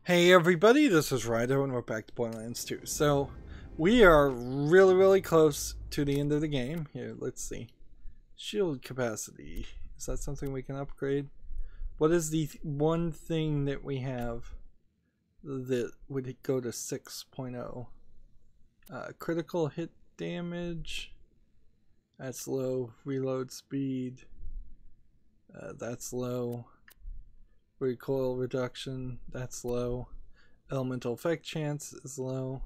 Hey everybody, this is Rydo and we're back to Borderlands 2. So, we are really close to the end of the game. Here, let's see. Shield capacity. Is that something we can upgrade? What is the one thing that we have that would go to 6.0? Critical hit damage. That's low. Reload speed. That's low. Recoil reduction, that's low. Elemental effect chance is low.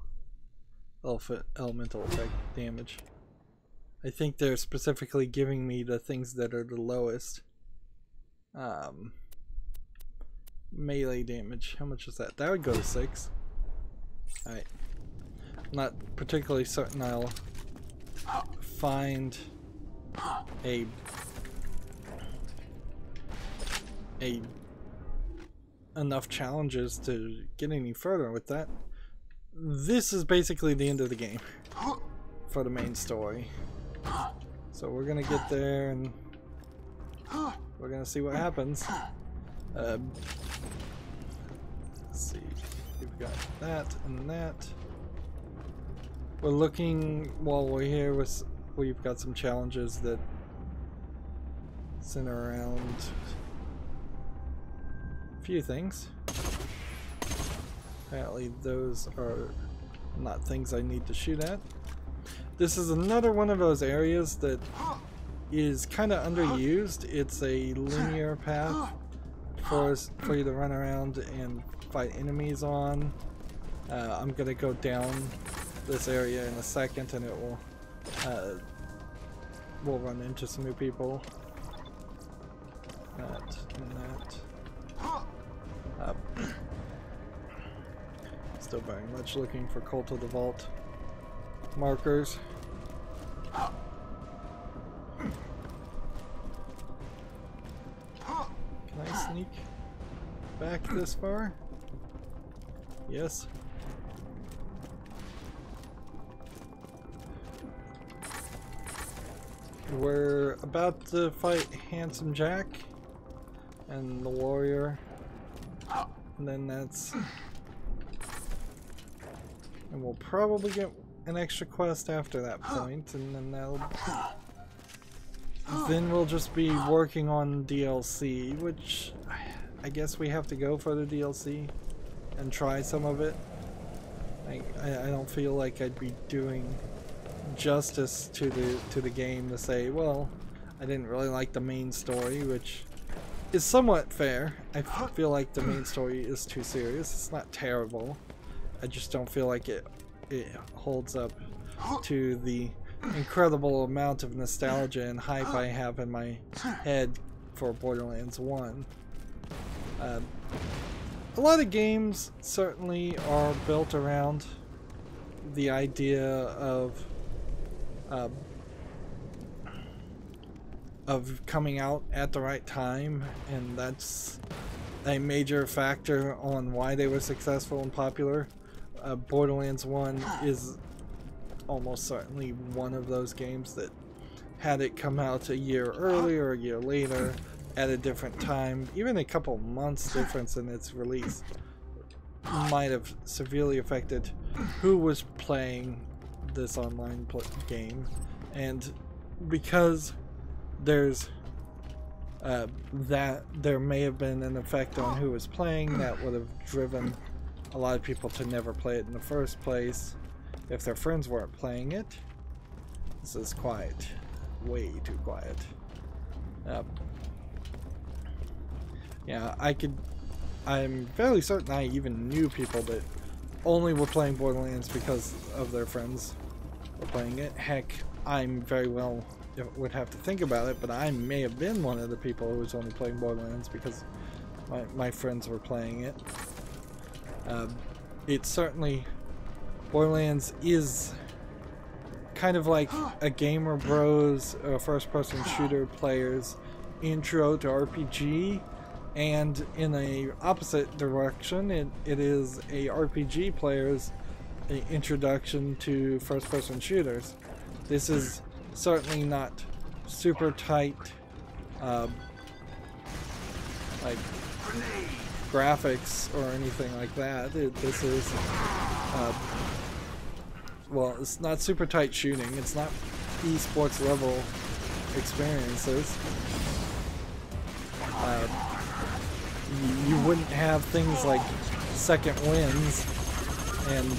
Elemental effect damage. I think they're specifically giving me the things that are the lowest. Melee damage, how much is that? That would go to 6. Alright. I'm not particularly certain I'll find a enough challenges to get any further with that. This is basically the end of the game for the main story. So we're gonna get there and we're gonna see what happens. Let's see, we've got that and that. We're looking while we're here. We've got some challenges that center around few things. Apparently those are not things I need to shoot at. This is another one of those areas that is kind of underused. It's a linear path for you to run around and fight enemies on. I'm gonna go down this area in a second and it will we'll run into some new people. That and that. Still very much looking for Cult of the Vault markers. Can I sneak back this far? Yes. We're about to fight Handsome Jack and the warrior. And then that's... And we'll probably get an extra quest after that point, and then that'll... Then we'll just be working on DLC, which I guess we have to go for the DLC and try some of it. I don't feel like I'd be doing justice to the game to say, well, I didn't really like the main story, which is somewhat fair. I feel like the main story is too serious. It's not terrible. I just don't feel like it holds up to the incredible amount of nostalgia and hype I have in my head for Borderlands 1. A lot of games certainly are built around the idea of coming out at the right time, and that's a major factor on why they were successful and popular. Borderlands 1 is almost certainly one of those games that, had it come out a year earlier or a year later at a different time, even a couple months difference in its release, might have severely affected who was playing this online game. And because there's that there may have been an effect on who was playing that would have driven a lot of people to never play it in the first place if their friends weren't playing it. This is quiet, way too quiet. Yeah, I'm fairly certain I even knew people that only were playing Borderlands because of their friends were playing it. Heck, I'm very well would have to think about it, but I may have been one of the people who was only playing Borderlands because my friends were playing it. It's certainly, Borderlands is kind of like a Gamer Bros first-person shooter player's intro to RPG, and in a opposite direction, it is a RPG player's introduction to first-person shooters. This is certainly not super tight, like graphics or anything like that. This is, well, it's not super tight shooting. It's not esports level experiences. You wouldn't have things like second wins and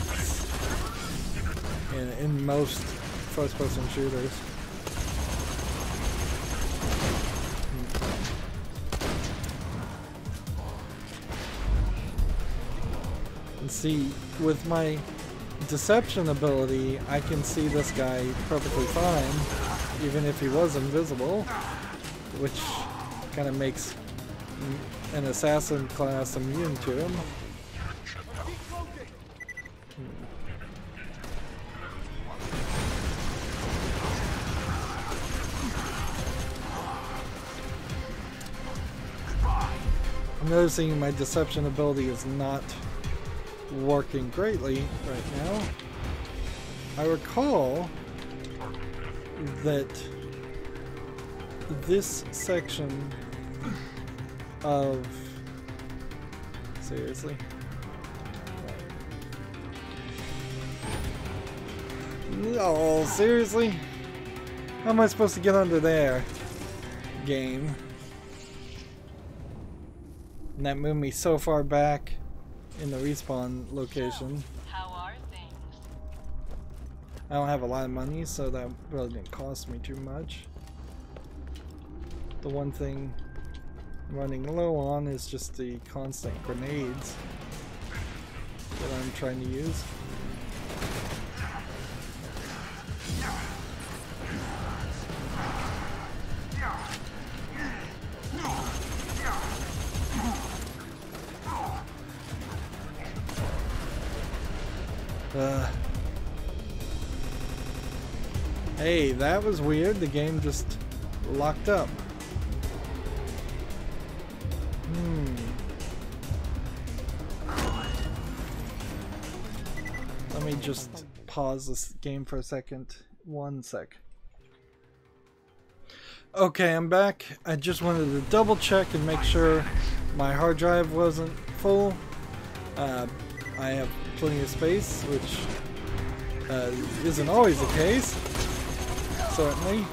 in most first-person shooters. And see, with my deception ability, I can see this guy perfectly fine, even if he was invisible, which kind of makes an assassin class immune to him. I'm noticing my deception ability is not working greatly right now. I recall that this section of... Seriously? Oh, seriously? How am I supposed to get under there? Game. And that moved me so far back in the respawn location. So, how are things? I don't have a lot of money, so that really didn't cost me too much. The one thing I'm running low on is just the constant grenades that I'm trying to use. Hey, that was weird. The game just locked up. Let me just pause this game for a second. 1 sec. Okay, I'm back. I just wanted to double check and make sure my hard drive wasn't full. I have plenty of space, which isn't always the case, certainly.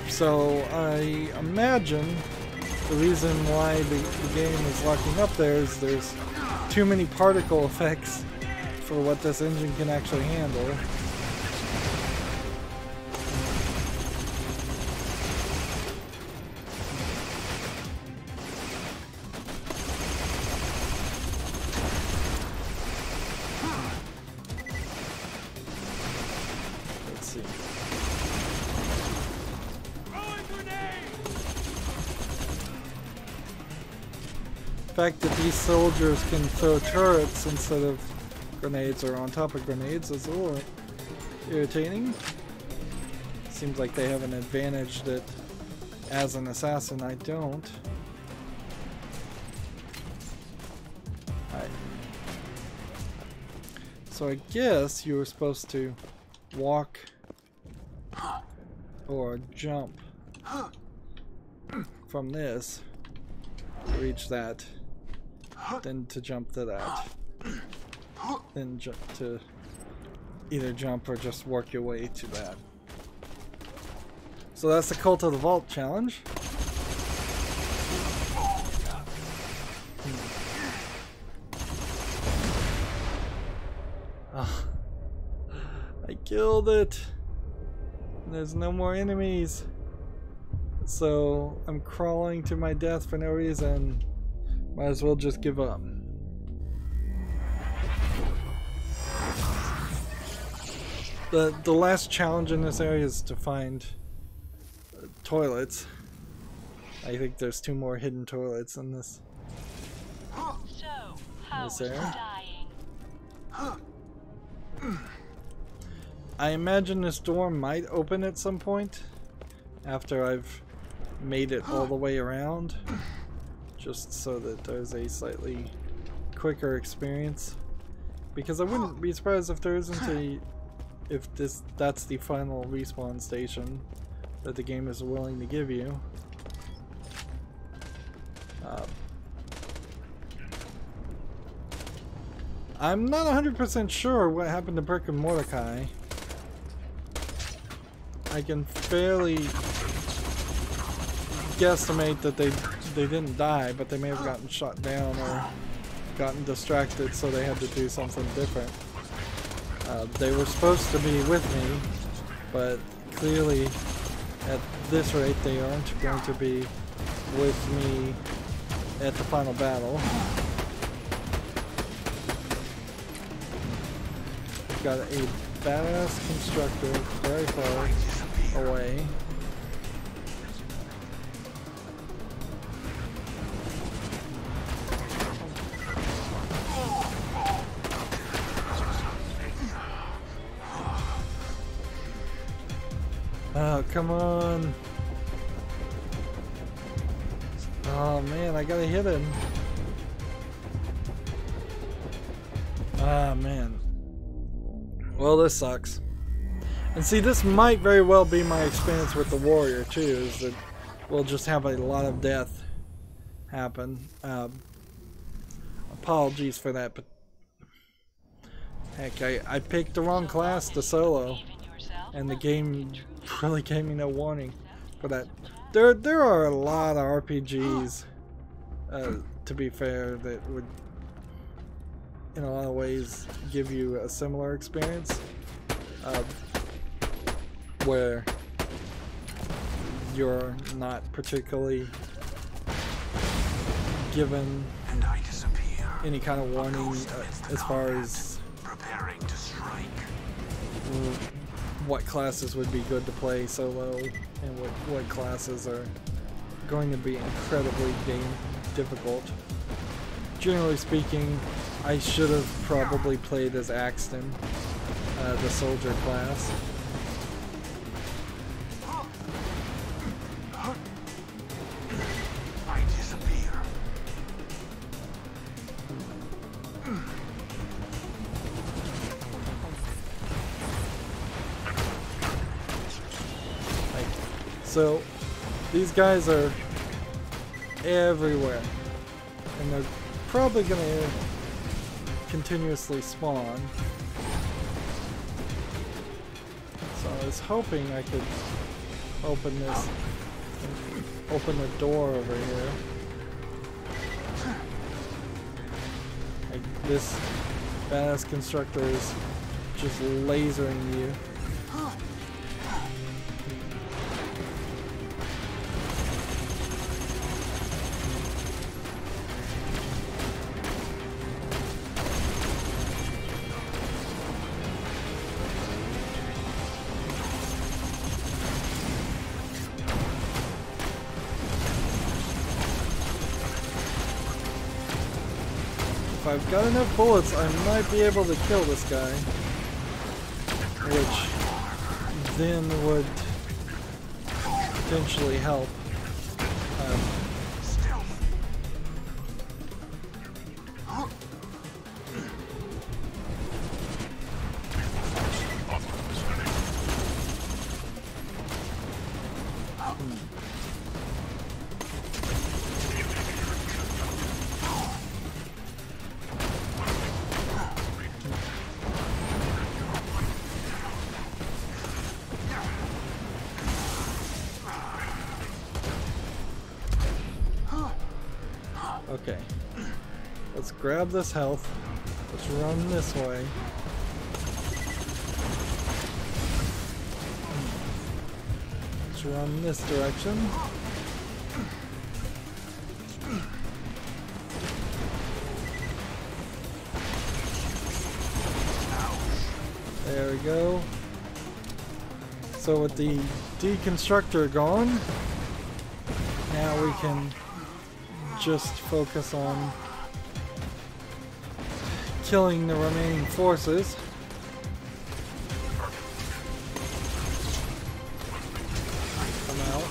So I imagine the reason why the game is locking up there is there's too many particle effects for what this engine can actually handle. The fact that these soldiers can throw turrets instead of grenades or on top of grenades is a little irritating. Seems like they have an advantage that as an assassin I don't. Alright. So I guess you were supposed to walk or jump from this to reach that. Then to jump to that. Then jump to either jump or just work your way to that. So that's the Cult of the Vault challenge. Oh, I killed it. There's no more enemies. So I'm crawling to my death for no reason. Might as well just give up. The last challenge in this area is to find toilets. I think there's 2 more hidden toilets in this. So, how Is are you there? dying? I imagine this door might open at some point after I've made it all the way around, just so that there's a slightly quicker experience, because I wouldn't be surprised if there isn't that's the final respawn station that the game is willing to give you. I'm not 100% sure what happened to Brick and Mordecai. I can fairly guesstimate that they didn't die, but they may have gotten shot down or gotten distracted, so they had to do something different. They were supposed to be with me, but clearly at this rate they aren't going to be with me at the final battle. We've got a badass constructor very far away. Oh, come on. Oh man, I gotta hit him. Ah man. Well, this sucks. And see, this might very well be my experience with the warrior too, is that we'll just have a lot of death happen. Apologies for that, but heck, I picked the wrong class to solo, and the game really gave me no warning for that. There are a lot of RPGs, to be fair, that would in a lot of ways give you a similar experience, where you're not particularly given any kind of warning as far as what classes would be good to play solo and what classes are going to be incredibly difficult. Generally speaking, I should have probably played as Axton, the soldier class. So these guys are everywhere, and they're probably going to continuously spawn. So I was hoping I could open the door over here. Like, this badass constructor is just lasering you. If I've got enough bullets, I might be able to kill this guy, which then would potentially help. Okay, let's grab this health. Let's run this way. Let's run this direction. There we go. So with the deconstructor gone, now we can just focus on killing the remaining forces. Come out.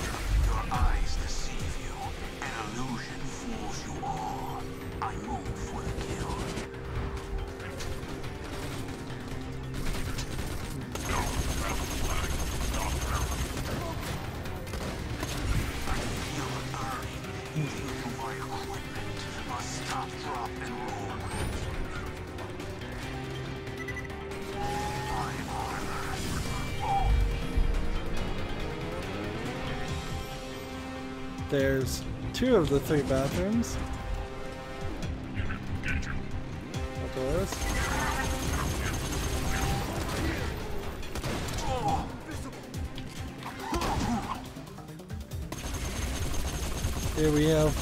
Your eyes deceive you. An illusion fools you all. I move for the kill. I feel the burning eating through my equipment must stop, drop, and roll. My armor. Oh. There's 2 of the 3 bathrooms. Outdoors. Here we have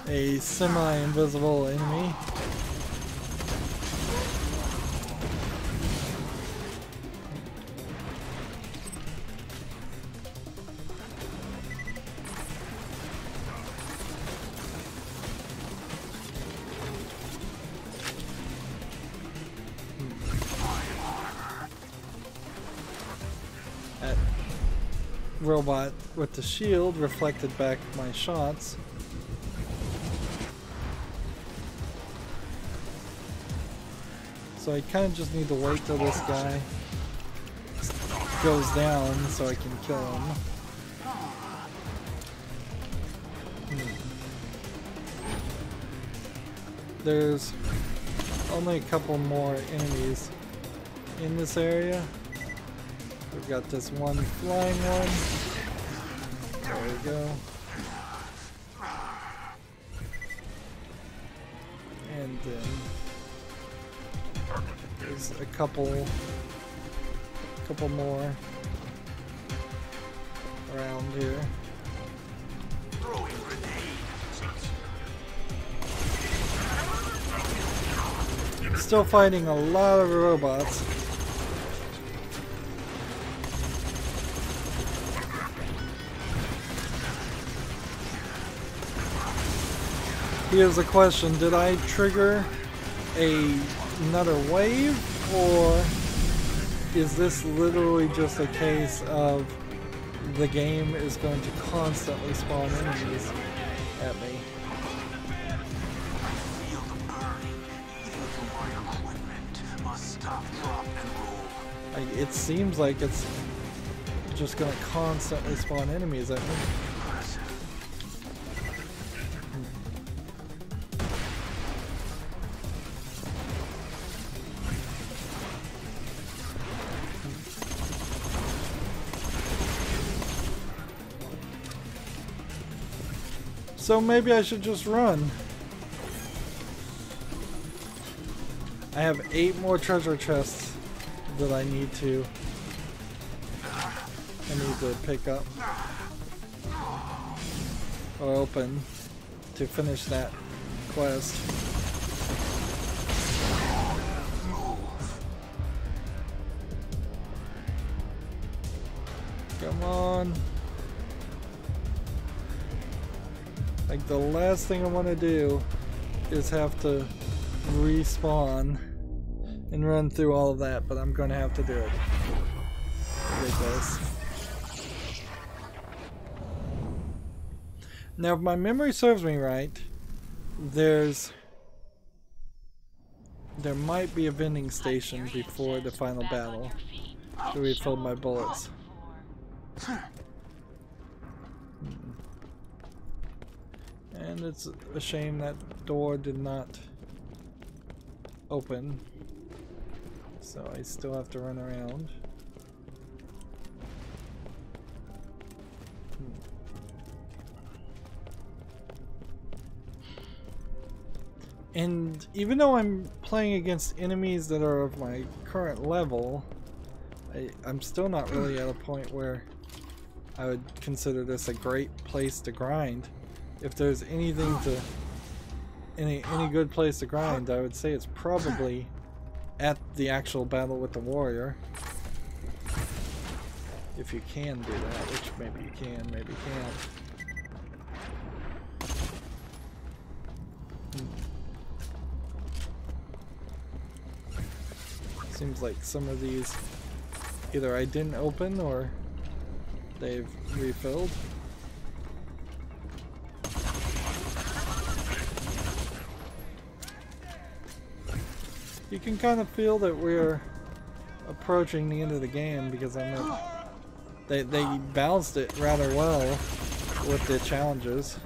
a semi-invisible enemy. Robot with the shield reflected back my shots. So I kind of just need to wait till this guy goes down so I can kill him. There's only a couple more enemies in this area. We've got this one flying one. There we go. And then there's a couple more around here. Still fighting a lot of robots. Here's a question, did I trigger another wave, or is this literally just a case of the game is going to constantly spawn enemies at me? It seems like it's just going to constantly spawn enemies at me. So maybe I should just run. I have 8 more treasure chests that I need to pick up or open to finish that quest. Come on. Like, the last thing I want to do is have to respawn and run through all of that, but I'm going to have to do it. Ridiculous. Now, if my memory serves me right, there might be a vending station before the final battle to refill my bullets. And it's a shame that door did not open, so I still have to run around. And even though I'm playing against enemies that are of my current level, I'm still not really at a point where I would consider this a great place to grind. If there's anything to any good place to grind, I would say it's probably at the actual battle with the warrior. If you can do that, which maybe you can, maybe you can't. Seems like some of these either I didn't open or they've refilled. You can kind of feel that we're approaching the end of the game because they balanced it rather well with the challenges.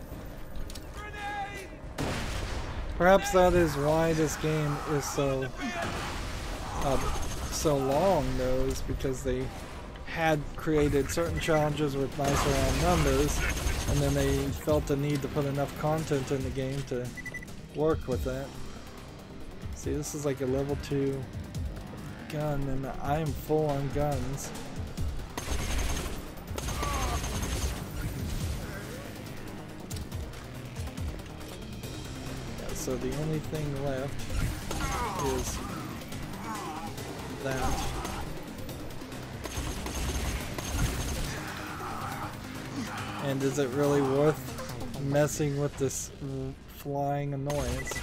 Perhaps that is why this game is so long, though, is because they had created certain challenges with nice round numbers, and then they felt the need to put enough content in the game to work with that. See, this is like a level 2 gun, and I am full on guns. Yeah, so the only thing left is that. And is it really worth messing with this flying annoyance?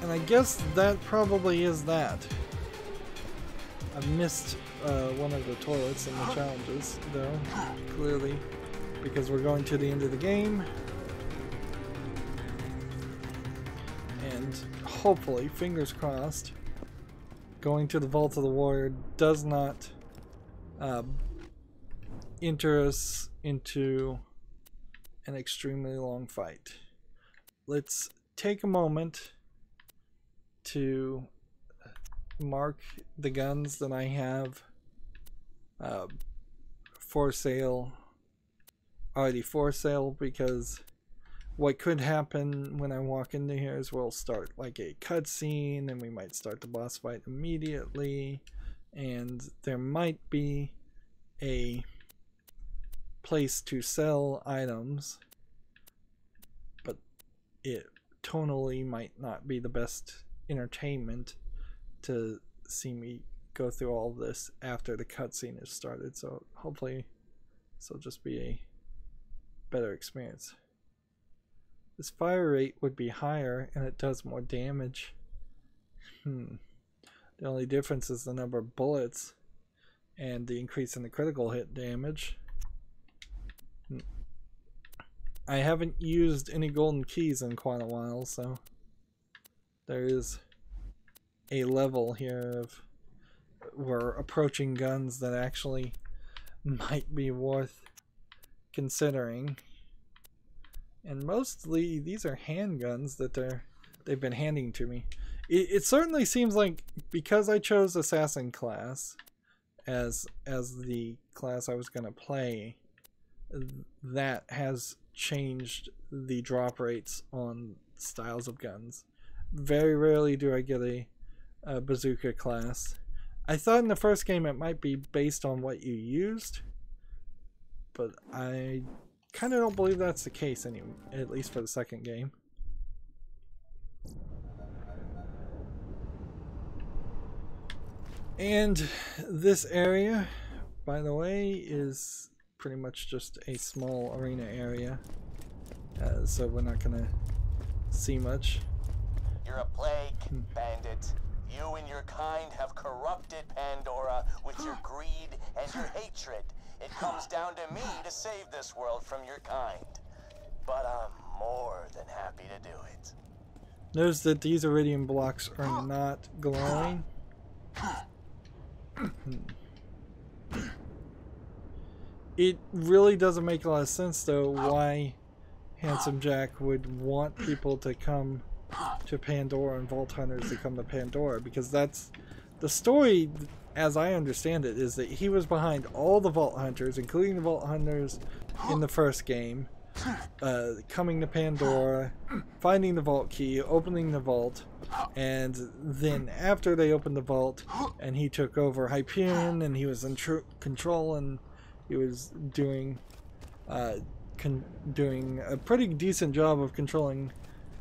And I guess that probably is that. I missed one of the toilets in the challenges, though, clearly, because we're going to the end of the game. And hopefully, fingers crossed, going to the Vault of the Warrior does not enter us into an extremely long fight. Let's take a moment to mark the guns that I have for sale, already for sale, because what could happen when I walk into here is we'll start like a cutscene and we might start the boss fight immediately, and there might be a place to sell items, but it tonally might not be the best entertainment to see me go through all of this after the cutscene is started. So hopefully this will just be a better experience. This fire rate would be higher and it does more damage. The only difference is the number of bullets and the increase in the critical hit damage. I haven't used any golden keys in quite a while, so there is a level here of we're approaching guns that actually might be worth considering. And mostly these are handguns that they've been handing to me. It certainly seems like because I chose assassin class as the class I was going to play, that has changed the drop rates on styles of guns. Very rarely do I get a bazooka class. I thought in the first game it might be based on what you used, but I kind of don't believe that's the case anymore, at least for the second game. And this area, by the way, is pretty much just a small arena area, so we're not gonna see much. You're a plague, bandit. You and your kind have corrupted Pandora with your greed and your hatred. It comes down to me to save this world from your kind. But I'm more than happy to do it. Notice that these iridium blocks are not glowing. It really doesn't make a lot of sense, though, why Handsome Jack would want people to come to Pandora and Vault Hunters to come to Pandora, because that's the story, as I understand it, is that he was behind all the Vault Hunters, including the Vault Hunters in the first game, coming to Pandora, finding the vault key, opening the vault, and then after they opened the vault and he took over Hyperion and he was in control and he was doing doing a pretty decent job of controlling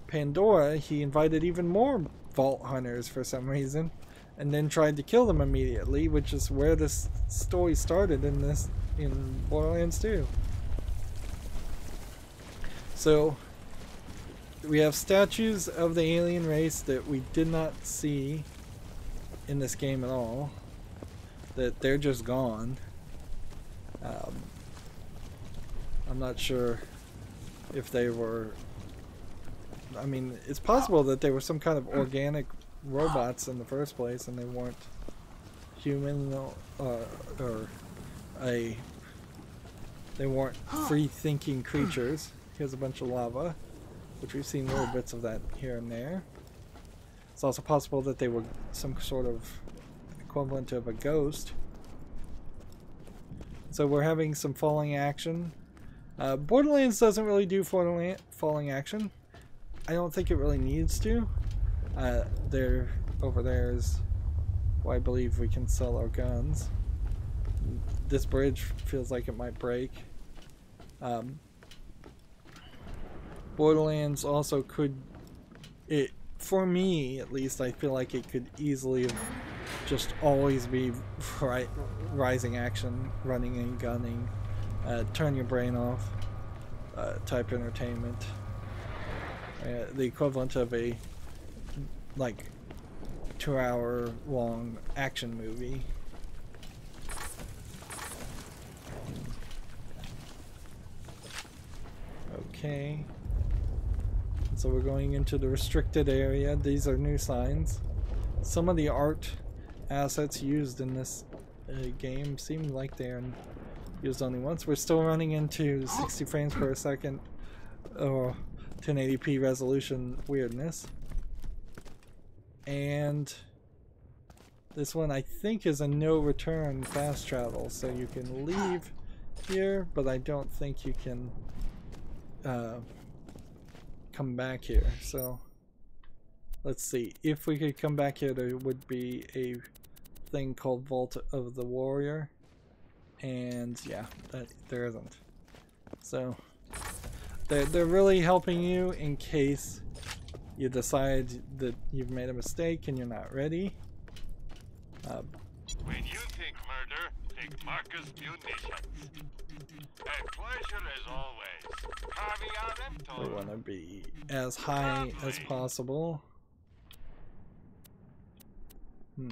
Pandora, he invited even more Vault Hunters for some reason, and then tried to kill them immediately, which is where this story started in Borderlands 2. So we have statues of the alien race that we did not see in this game at all, that they're just gone. I'm not sure if they were, I mean, it's possible that they were some kind of organic robots in the first place and they weren't human or they weren't free-thinking creatures. Here's a bunch of lava, which we've seen little bits of that here and there. It's also possible that they were some sort of equivalent of a ghost. So we're having some falling action. Borderlands doesn't really do falling action. I don't think it really needs to. Over there is where I believe we can sell our guns. This bridge feels like it might break. Borderlands also could, for me at least, I feel like it could easily just always be rising action, running and gunning, turn your brain off type entertainment. The equivalent of a like 2-hour long action movie. Okay, so we're going into the restricted area. These are new signs. Some of the art assets used in this game seem like they're used only once. We're still running into 60 frames per second or 1080p resolution weirdness. And this one I think is a no return fast travel, so you can leave here, but I don't think you can come back here. So let's see, if we could come back here, there would be a thing called Vault of the Warrior, and yeah, there isn't. So they're really helping you in case you decide that you've made a mistake and you're not ready. When you think murder, think Marcus munitions. A pleasure as always. Caviar We emptor. want to be as high as possible. Tell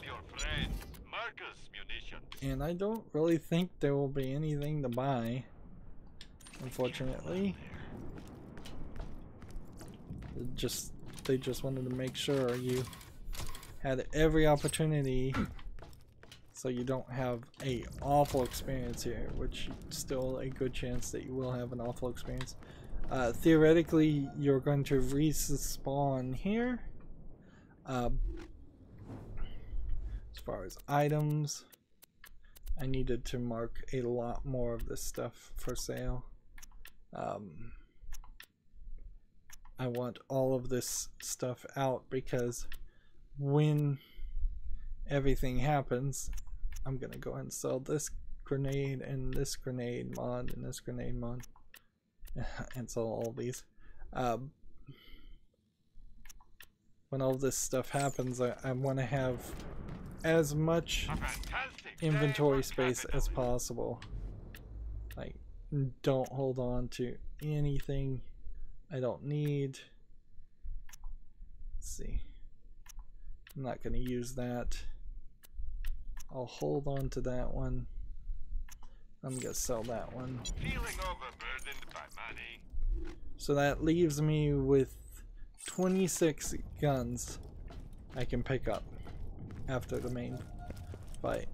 your friends, Marcus munitions. And I don't really think there will be anything to buy, unfortunately. They just wanted to make sure you had every opportunity so you don't have a awful experience here, which still a good chance that you will have an awful experience. Theoretically, you're going to respawn here. As far as items, I needed to mark a lot more of this stuff for sale. I want all of this stuff out because when everything happens, I'm gonna go ahead and sell this grenade and this grenade mod and this grenade mod and sell all these. When all this stuff happens, I want to have as much inventory space as possible. Like, don't hold on to anything I don't need. Let's see. I'm not going to use that. I'll hold on to that one. I'm going to sell that one. Feeling overburdened by money. So that leaves me with 26 guns I can pick up after the main fight.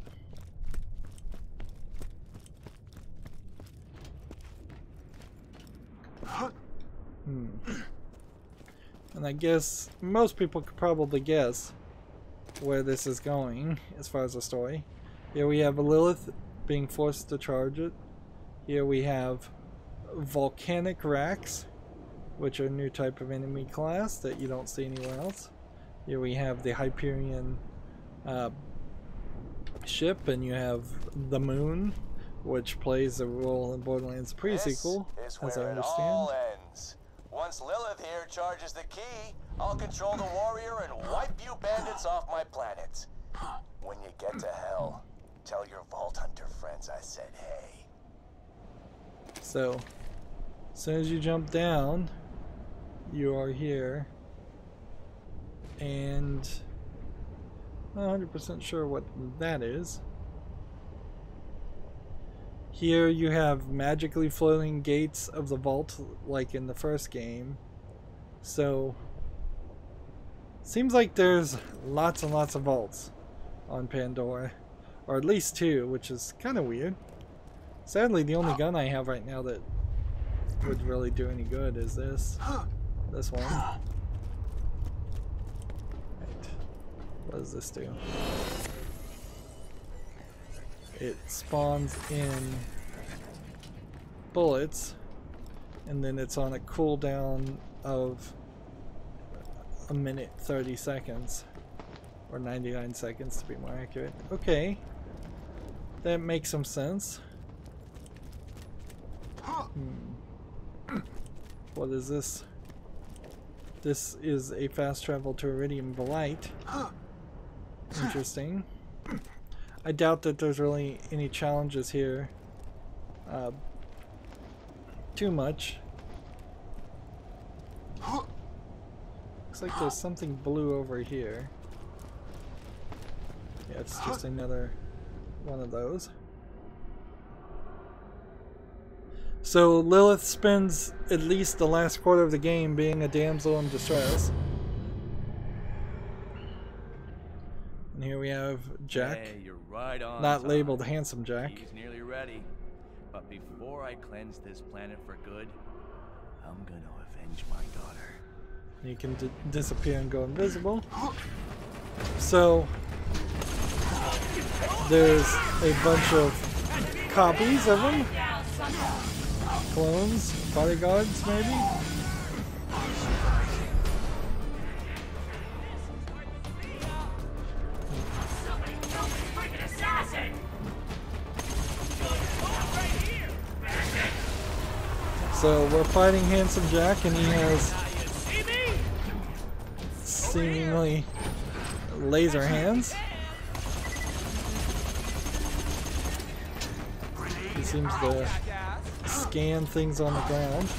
And I guess most people could probably guess where this is going as far as the story. Here we have Lilith being forced to charge it. Here we have volcanic racks, which are a new type of enemy class that you don't see anywhere else. Here we have the Hyperion ship, and you have the moon, which plays a role in Borderlands pre-sequel, This is as I where it understand. all ends. Once Lilith here charges the key, I'll control the warrior and wipe you bandits off my planet. When you get to hell, tell your Vault Hunter friends I said hey. So, as soon as you jump down, you are here, and I'm not 100% sure what that is. Here you have magically floating gates of the vault like in the first game. So Seems like there's lots and lots of vaults on Pandora. Or at least 2, which is kind of weird. Sadly, the only gun I have right now that would really do any good is this. This one. Right. What does this do? It spawns in bullets, and then it's on a cooldown of a minute 30 seconds. Or 99 seconds to be more accurate. Okay. That makes some sense. What is this? This is a fast travel to Iridium Blight. Interesting. I doubt that there's really any challenges here. Too much. Looks like there's something blue over here. Yeah, it's just another one of those. So Lilith spends at least the last quarter of the game being a damsel in distress. And here we have Jack. Hey, you're right on not time. labeled Handsome Jack. He's nearly ready. But before I cleanse this planet for good, I'm gonna avenge my daughter. You can disappear and go invisible. So there's a bunch of copies of him. Clones, bodyguards, maybe? So we're fighting Handsome Jack, and he has seemingly laser hands. He seems to scan things on the ground.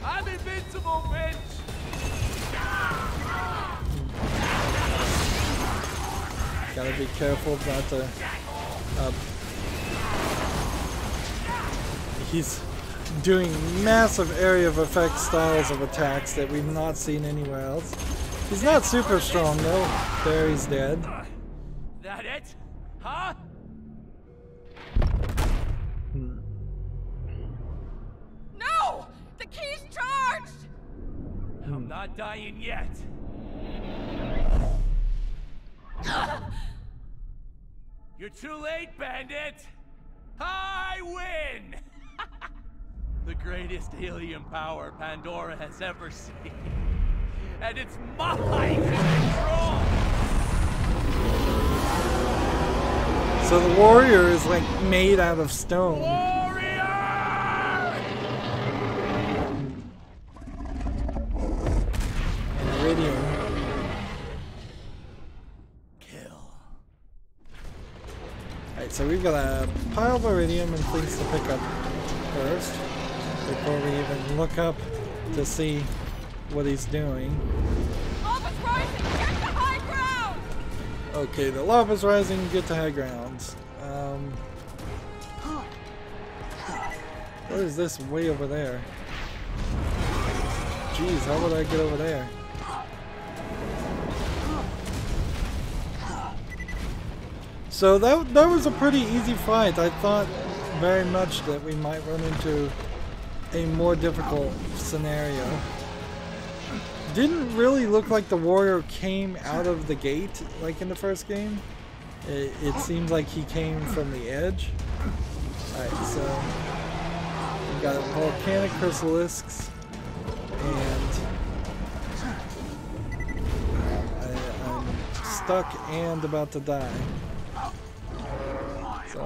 I'm invincible, bitch! Gotta be careful not to. He's doing massive area of effect styles of attacks that we've not seen anywhere else. He's not super strong though. Barry's dead. That it? Huh? No! The key's charged! I'm not dying yet. You're too late, bandit! I win! The greatest alien power Pandora has ever seen. And it's mine to control! So the warrior is like made out of stone. Warrior! And iridium. Kill. Alright, so we've got a pile of iridium and things to pick up first. Before we even look up to see what he's doing. Lava's rising! Get to high ground! Okay, the lava's rising, get to high grounds. What is this way over there? Jeez, how would I get over there? So that was a pretty easy fight. I thought very much that we might run into a more difficult scenario. Didn't really look like the warrior came out of the gate like in the first game. It seems like he came from the edge. Alright, so we've got volcanic chrysalisks, and I'm stuck and about to die. So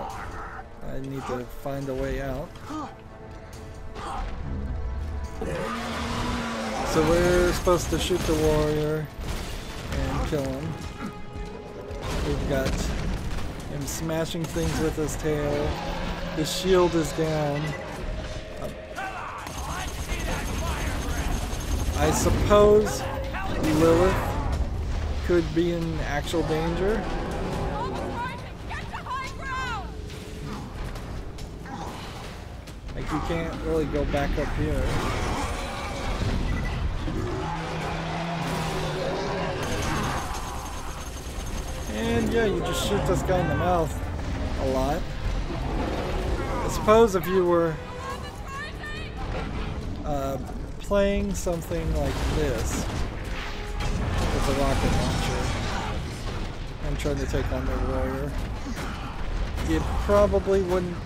I need to find a way out. So we're supposed to shoot the warrior and kill him. We've got him smashing things with his tail. The shield is down. I suppose Lilith could be in actual danger. Lava's rising! Get to high ground! Like, you can't really go back up here. And yeah, you just shoot this guy in the mouth a lot. I suppose if you were playing something like this with a rocket launcher and trying to take on the warrior, it probably wouldn't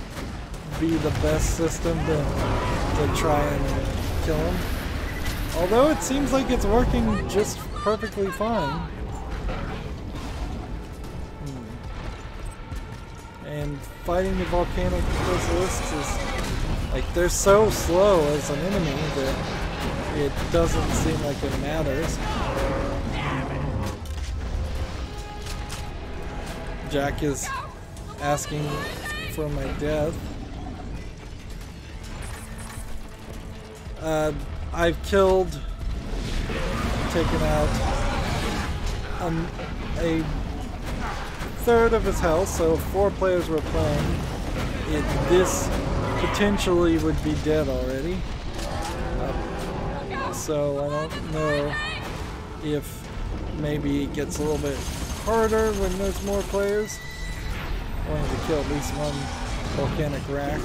be the best system to try and kill him. Although it seems like it's working just perfectly fine. And fighting the volcanic basilisks is like, they're so slow as an enemy that it doesn't seem like it matters. Jack is asking for my death. I've killed, taken out a third of his health, so if 4 players were playing, this potentially would be dead already. So I don't know if maybe it gets a little bit harder when there's more players. I wanted to kill at least one volcanic rack.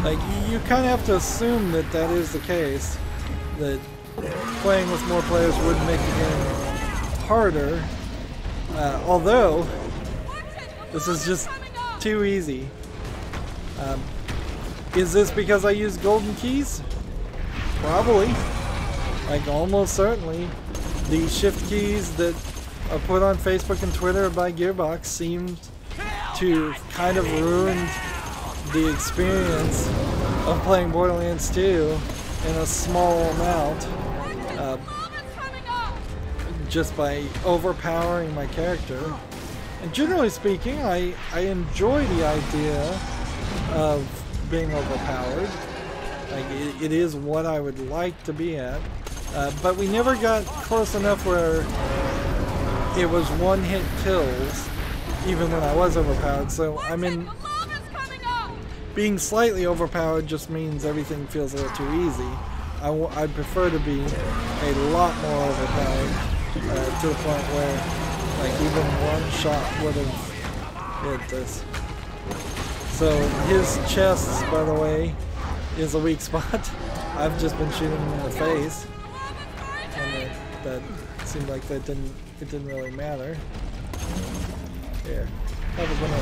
Like, you kind of have to assume that that is the case, that playing with more players would make the game harder, although this is just too easy. Is this because I use golden keys? Probably. Like, almost certainly. The shift keys that are put on Facebook and Twitter by Gearbox seem to kind of ruin the experience of playing Borderlands 2 in a small amount, just by overpowering my character. And generally speaking, I enjoy the idea of being overpowered. Like, it is what I would like to be at, but we never got close enough where it was one-hit kills, even when I was overpowered. So I mean, being slightly overpowered just means everything feels a little too easy. I'd prefer to be a lot more overpowered, to the point where, like, even one shot would have hit this. So his chest, by the way, is a weak spot. I've just been shooting him in the face, and that seemed like it didn't really matter. Here, have a grenade.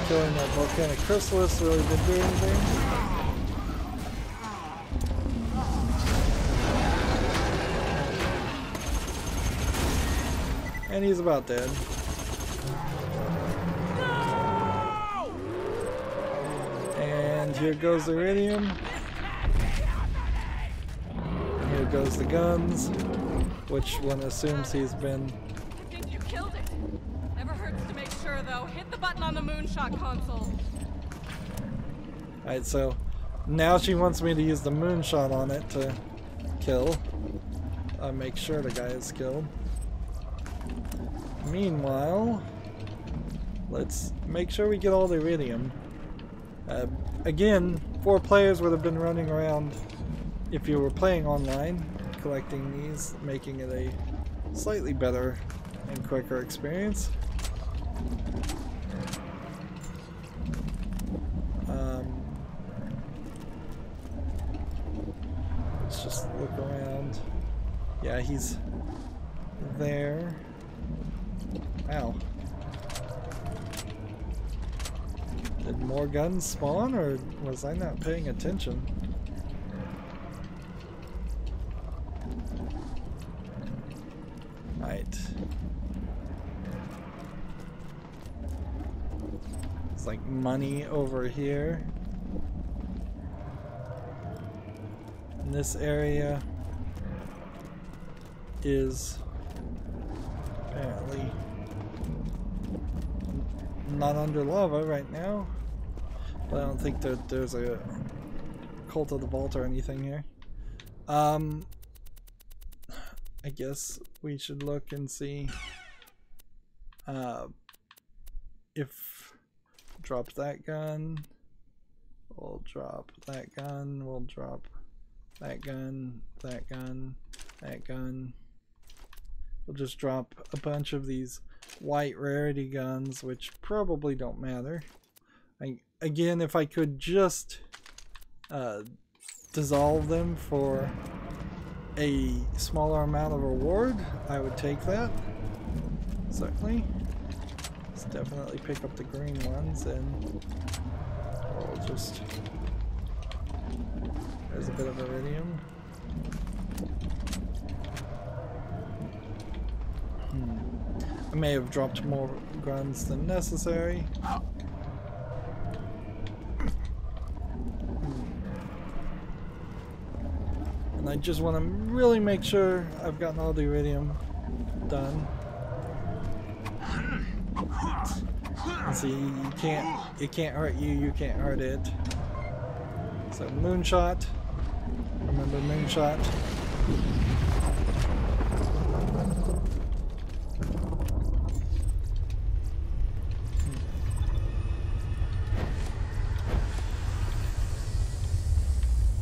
Killing that volcanic chrysalis really didn't do anything. And he's about dead. And here goes the iridium. And here goes the guns, which one assumes he's been. I think you killed it. Never hurts to make sure, though. Hit the button on the moonshot console. Alright, so now she wants me to use the moonshot on it to kill. Make sure the guy is killed. Meanwhile, let's make sure we get all the iridium. Again, 4 players would have been running around if you were playing online, collecting these, making it a slightly better and quicker experience. Let's just look around. Yeah, he's there. Ow. Did more guns spawn, or was I not paying attention? Right. It's like money over here. And this area is apparently not under lava right now, but I don't think that there's a Cult of the Vault or anything here. I guess we should look and see if drop that gun, we'll drop that gun, we'll drop that gun, that gun, that gun. We'll just drop a bunch of these white rarity guns, which probably don't matter. Again, if I could just dissolve them for a smaller amount of reward, I would take that. Certainly. Let's definitely pick up the green ones, and we'll just... There's a bit of iridium. I may have dropped more guns than necessary. And I just want to really make sure I've gotten all the iridium done. And see, it can't hurt you, you can't hurt it. So moonshot. Remember moonshot?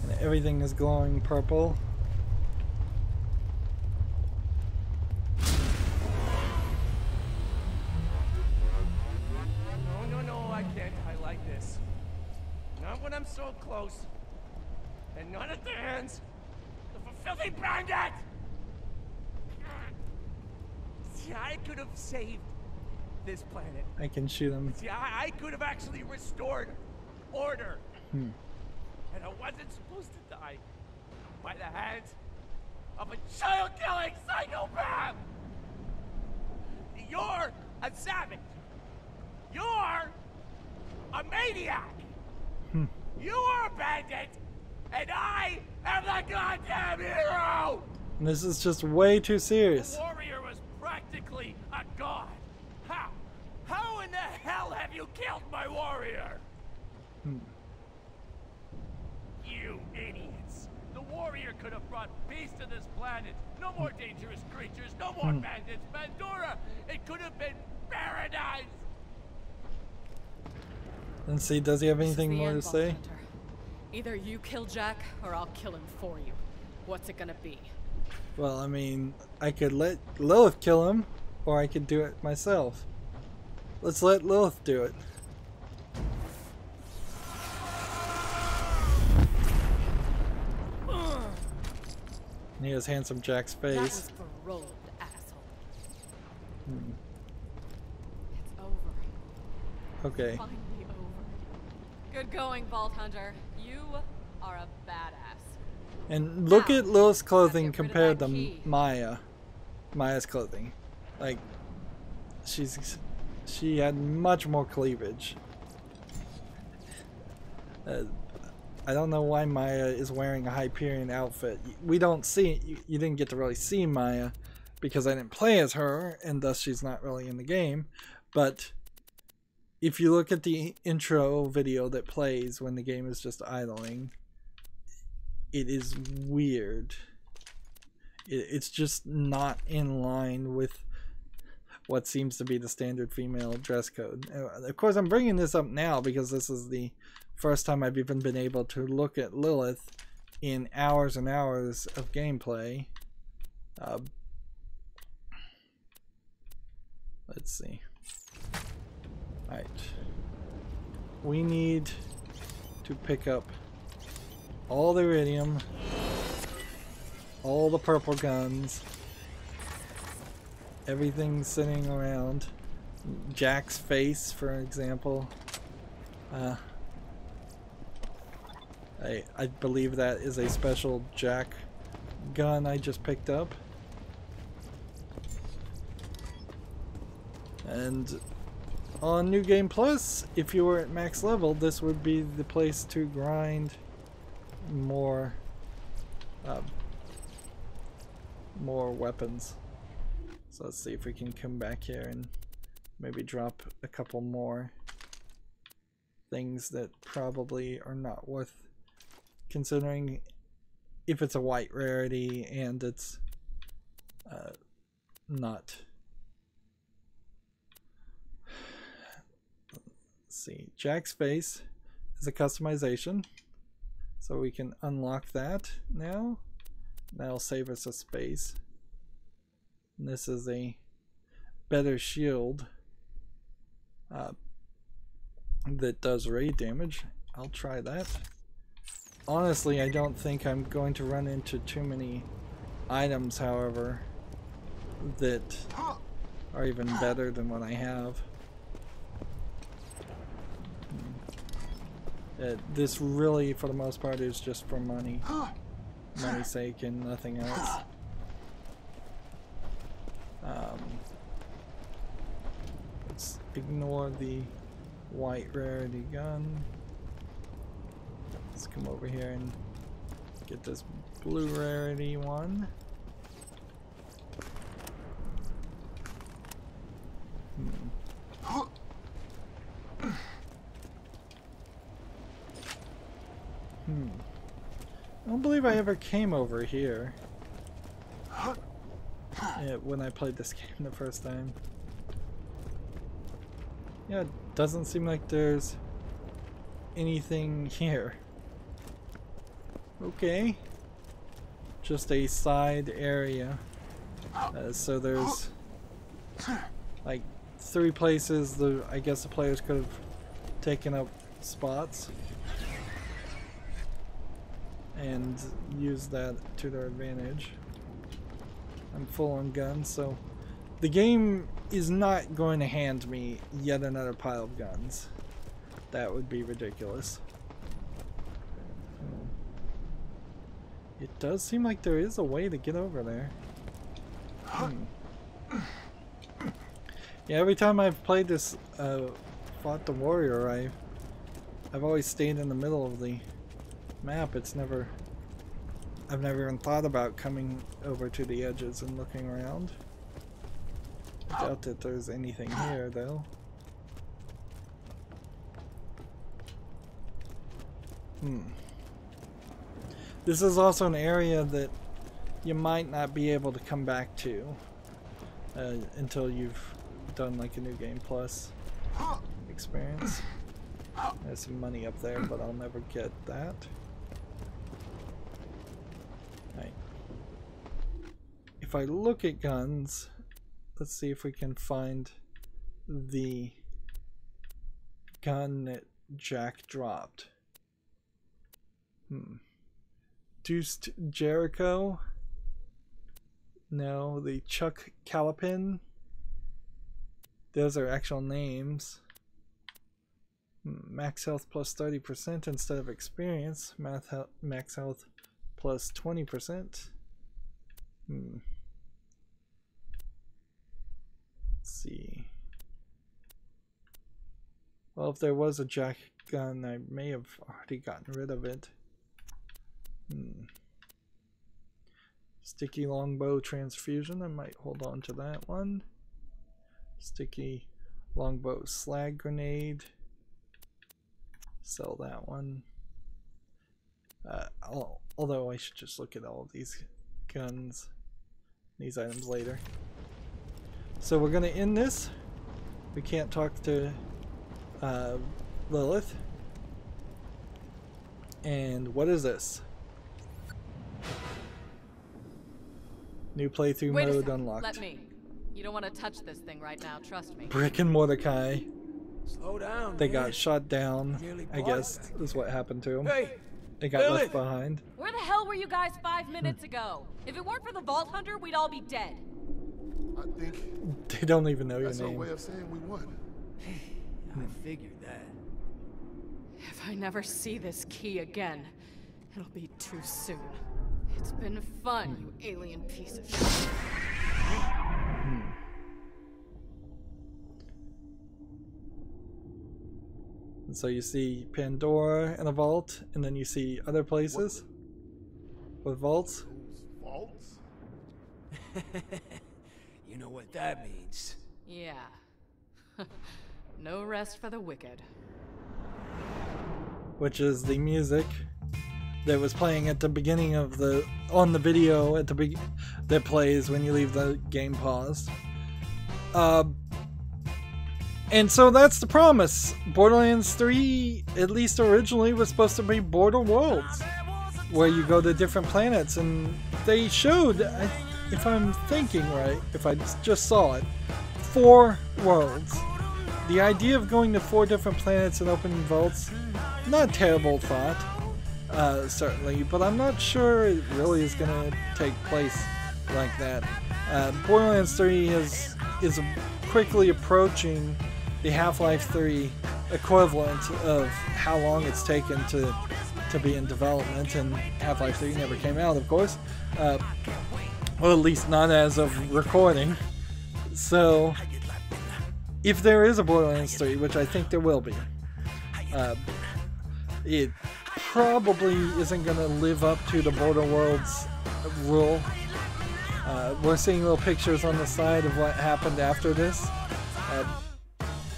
And everything is glowing purple. So close, and not at the hands of a filthy bandit! See, I could have saved this planet. I can shoot him. See, I could have actually restored order. And I wasn't supposed to die by the hands of a child-killing psychopath! You're a savage. You're a maniac. You are a bandit, and I am the goddamn hero! And this is just way too serious. The warrior was practically a god. How? How in the hell have you killed my warrior? You idiots. The warrior could have brought peace to this planet. No more dangerous creatures, no more bandits. Pandora, it could have been paradise. Let's see, does he have anything more to say? Hunter. Either you kill Jack, or I'll kill him for you. What's it gonna be? Well, I mean, I could let Lilith kill him, or I could do it myself. Let's let Lilith do it. And he has handsome Jack's face. That was for rolled, asshole. It's over. Okay. Finally over. Good going, Vault Hunter. You are a badass. And look at Lilith's clothing Get rid of compared that to key. Maya's clothing. Like, she had much more cleavage. I don't know why Maya is wearing a Hyperion outfit. We don't see, you didn't get to really see Maya because I didn't play as her, and thus she's not really in the game. But if you look at the intro video that plays when the game is just idling, it is weird. It's just not in line with what seems to be the standard female dress code. Of course, I'm bringing this up now because this is the first time I've even been able to look at Lilith in hours and hours of gameplay. Let's see. Alright. We need to pick up all the iridium, all the purple guns, everything sitting around. Jack's face, for example. I believe that is a special Jack gun I just picked up. And on New Game Plus, if you were at max level, this would be the place to grind more more weapons. So let's see if we can come back here and maybe drop a couple more things that probably are not worth considering if it's a white rarity and it's not. Let's see, Jack's face is a customization, so we can unlock that now. That'll save us a space. And this is a better shield that does raid damage. I'll try that. Honestly, I don't think I'm going to run into too many items, however, that are even better than what I have. This really, for the most part, is just for money's sake and nothing else. Let's ignore the white rarity gun. Let's come over here and get this blue rarity one. I don't believe I ever came over here when I played this game the first time. Yeah, it doesn't seem like there's anything here. Okay. Just a side area. So there's like 3 places I guess the players could have taken up spots and used that to their advantage. I'm full on guns, so the game is not going to hand me yet another pile of guns. That would be ridiculous. It does seem like there is a way to get over there. Yeah, every time I've played this, fought the warrior, I've always stayed in the middle of the map. I've never even thought about coming over to the edges and looking around. I doubt that there's anything here, though. This is also an area that you might not be able to come back to until you've done like a New Game Plus experience. There's some money up there, but I'll never get that. Right. If I look at guns, let's see if we can find the gun that Jack dropped. Deuced Jericho? No, the Chuck Calipin. Those are actual names. Max health plus 30% instead of experience. Max health plus 20%. Let's see. Well, if there was a Jack gun, I may have already gotten rid of it. Sticky longbow transfusion, I might hold on to that one. Sticky longbow slag grenade, sell that one. Although I should just look at all of these guns, these items later. So we're gonna end this. We can't talk to Lilith. And what is this? New playthrough mode unlocked. Let me. You don't want to touch this thing right now, trust me. Brick and Mordecai. Slow down. They got shot down, I guess, is what happened to them. Hey, they got left behind. Where the hell were you guys 5 minutes ago? If it weren't for the Vault Hunter, we'd all be dead. I think They don't even know your that's our name. way of saying we won. I figured that. If I never see this key again, it'll be too soon. It's been fun, you alien piece of shit. And so you see Pandora and a vault, and then you see other places with vaults. Those vaults? You know what that means. Yeah. No rest for the wicked. Which is the music that was playing at the beginning of on the video at the that plays when you leave the game paused. And so that's the promise. Borderlands 3, at least originally, was supposed to be Border Worlds, where you go to different planets, and they showed, if I'm thinking right, if I just saw it, 4 worlds. The idea of going to 4 different planets and opening vaults, not a terrible thought, certainly, but I'm not sure it really is going to take place like that. Borderlands 3 is quickly approaching the Half-Life 3 equivalent of how long it's taken to be in development, and Half-Life 3 never came out, of course. Well, at least not as of recording. So, if there is a Borderlands 3, which I think there will be, it probably isn't going to live up to the Border Worlds rule. We're seeing little pictures on the side of what happened after this.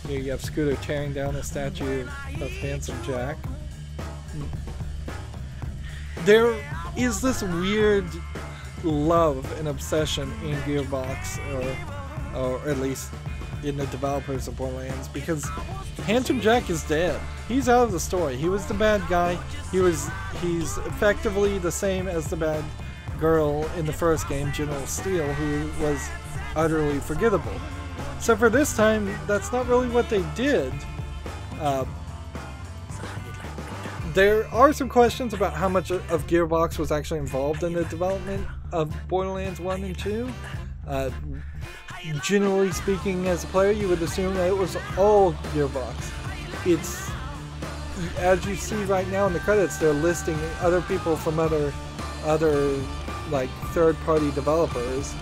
Here you have Scooter tearing down a statue of Handsome Jack. There is this weird love and obsession in Gearbox, or at least in the developers of Borderlands, because Handsome Jack is dead. He's out of the story. He was the bad guy. He's effectively the same as the bad girl in the first game, General Steel, who was utterly forgettable. So for this time, that's not really what they did. There are some questions about how much of Gearbox was actually involved in the development of Borderlands 1 and 2. Generally speaking, as a player, you would assume that it was all Gearbox. It's, as you see right now in the credits, they're listing other people from other like third-party developers.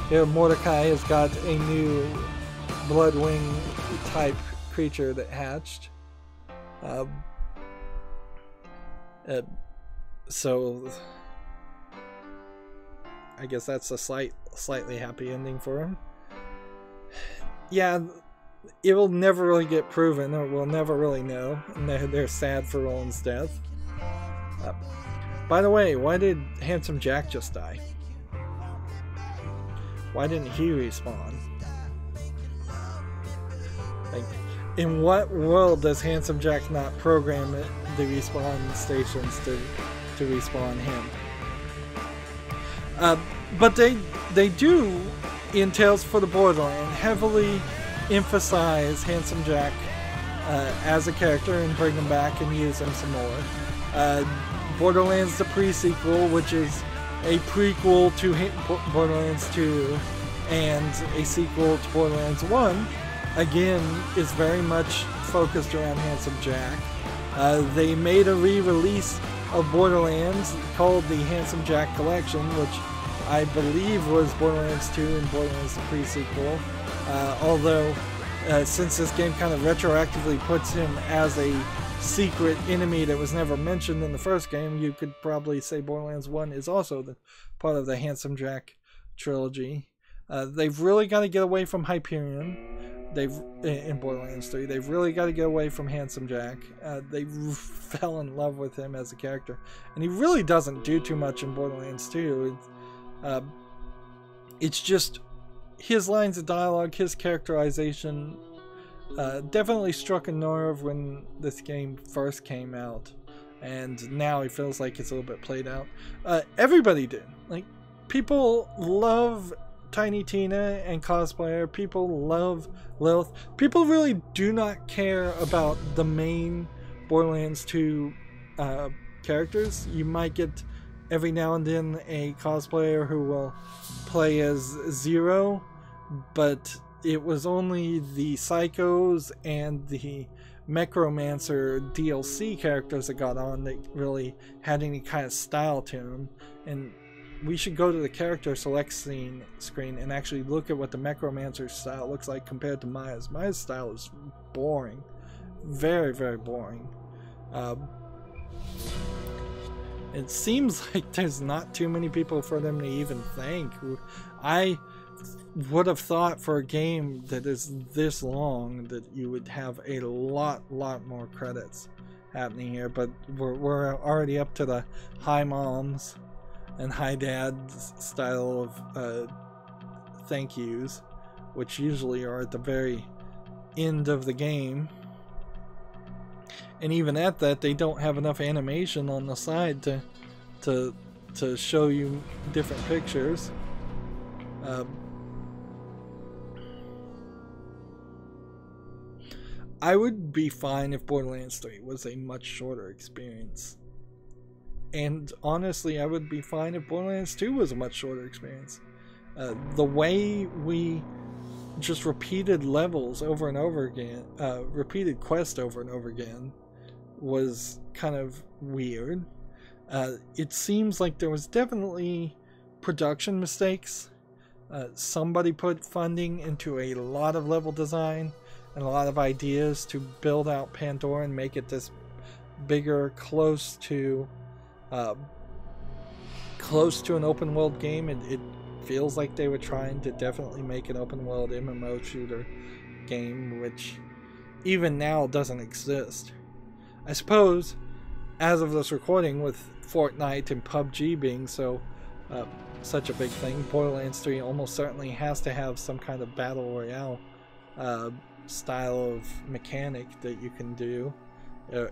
Here, Mordecai has got a new Bloodwing type creature that hatched. So I guess that's a slightly happy ending for him. Yeah, it will never really get proven, or we'll never really know. And they're sad for Roland's death. By the way, why did Handsome Jack just die? Why didn't he respawn? Like, in what world does Handsome Jack not program the respawn stations to respawn him? But they do, in Tales for the Borderland, heavily emphasize Handsome Jack as a character and bring him back and use him some more. Borderlands the pre-sequel, which is a prequel to Borderlands 2 and a sequel to Borderlands 1, again, is very much focused around Handsome Jack. They made a re-release of Borderlands called the Handsome Jack Collection, which I believe was Borderlands 2 and Borderlands the pre-sequel. Although, since this game kind of retroactively puts him as a secret enemy that was never mentioned in the first game, you could probably say Borderlands 1 is also part of the Handsome Jack trilogy. They've really got to get away from Hyperion. In Borderlands 3, they've really got to get away from Handsome Jack. They fell in love with him as a character, and he really doesn't do too much in Borderlands 2. It's just his lines of dialogue, his characterization, definitely struck a nerve when this game first came out, and now it feels like it's a little bit played out. Everybody did. Like, people love Tiny Tina and cosplayer. People love Lilith. People really do not care about the main Borderlands 2 characters. You might get every now and then a cosplayer who will play as Zero, but it was only the Psychos and the Necromancer DLC characters that got on that really had any kind of style to them. And we should go to the character select screen and actually look at what the Necromancer style looks like compared to Maya's. Maya's style is boring. Very, very boring. It seems like there's not too many people for them to even thank. I would have thought for a game that is this long that you would have a lot more credits happening here, but we're already up to the hi moms and hi dads style of thank yous, which usually are at the very end of the game. And even at that, they don't have enough animation on the side to show you different pictures. I would be fine if Borderlands 3 was a much shorter experience. And honestly, I would be fine if Borderlands 2 was a much shorter experience. The way we just repeated levels over and over again, repeated quests over and over again, was kind of weird. It seems like there was definitely production mistakes. Somebody put funding into a lot of level design and a lot of ideas to build out Pandora and make it this bigger, close to an open world game. It feels like they were trying to definitely make an open world MMO shooter game, which even now doesn't exist. I suppose, as of this recording, with Fortnite and PUBG being such a big thing, Borderlands 3 almost certainly has to have some kind of battle royale style of mechanic that you can do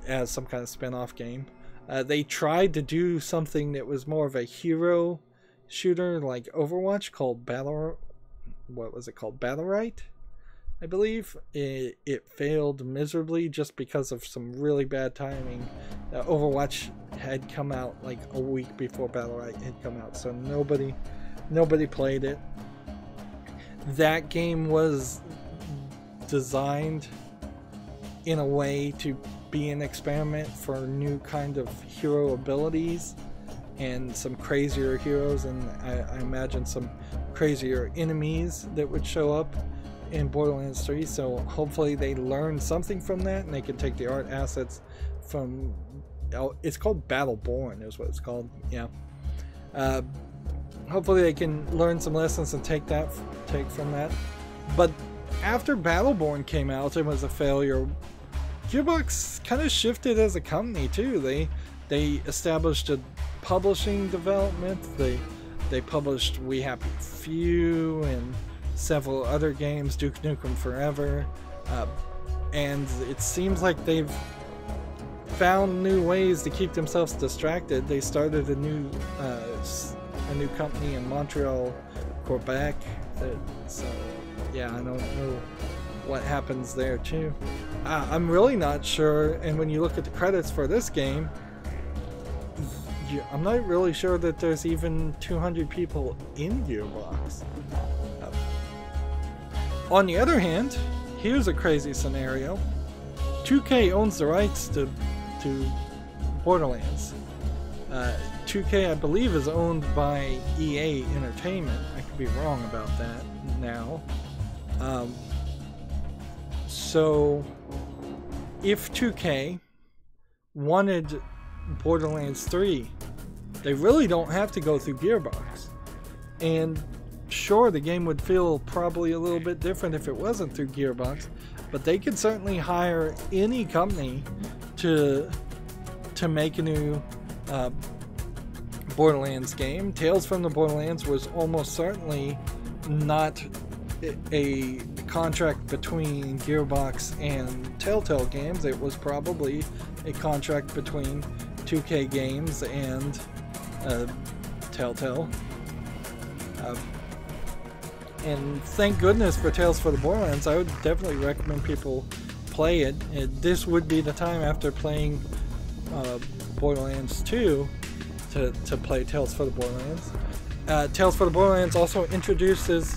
as some kind of spin-off game. They tried to do something that was more of a hero shooter like Overwatch called Battlerite, I believe. It failed miserably just because of some really bad timing. Overwatch had come out like a week before Battlerite had come out, so nobody played it. That game was designed in a way to be an experiment for new kind of hero abilities and some crazier heroes, and I imagine some crazier enemies that would show up in Borderlands 3. So hopefully they learn something from that and they can take the art assets from, it's called Battleborn is what it's called, yeah. Hopefully they can learn some lessons and take from that. But after Battleborn came out, it was a failure. Gearbox kind of shifted as a company too. They established a publishing development. They published We Happy Few and several other games, Duke Nukem Forever, and it seems like they've found new ways to keep themselves distracted. They started a new company in Montreal, Quebec. So yeah, I don't know what happens there too. I'm really not sure, and when you look at the credits for this game, I'm not really sure that there's even 200 people in Gearbox. On the other hand, here's a crazy scenario. 2K owns the rights to Borderlands. 2K, I believe, is owned by EA Entertainment. I could be wrong about that now. So, if 2K wanted Borderlands 3, they really don't have to go through Gearbox. And sure, the game would feel probably a little bit different if it wasn't through Gearbox, but they could certainly hire any company to make a new Borderlands game. Tales from the Borderlands was almost certainly not a contract between Gearbox and Telltale Games. It was probably a contract between 2K Games and Telltale. And thank goodness for Tales for the Borderlands. I would definitely recommend people play it. This would be the time after playing Borderlands 2 to play Tales for the Borderlands. Tales for the Borderlands also introduces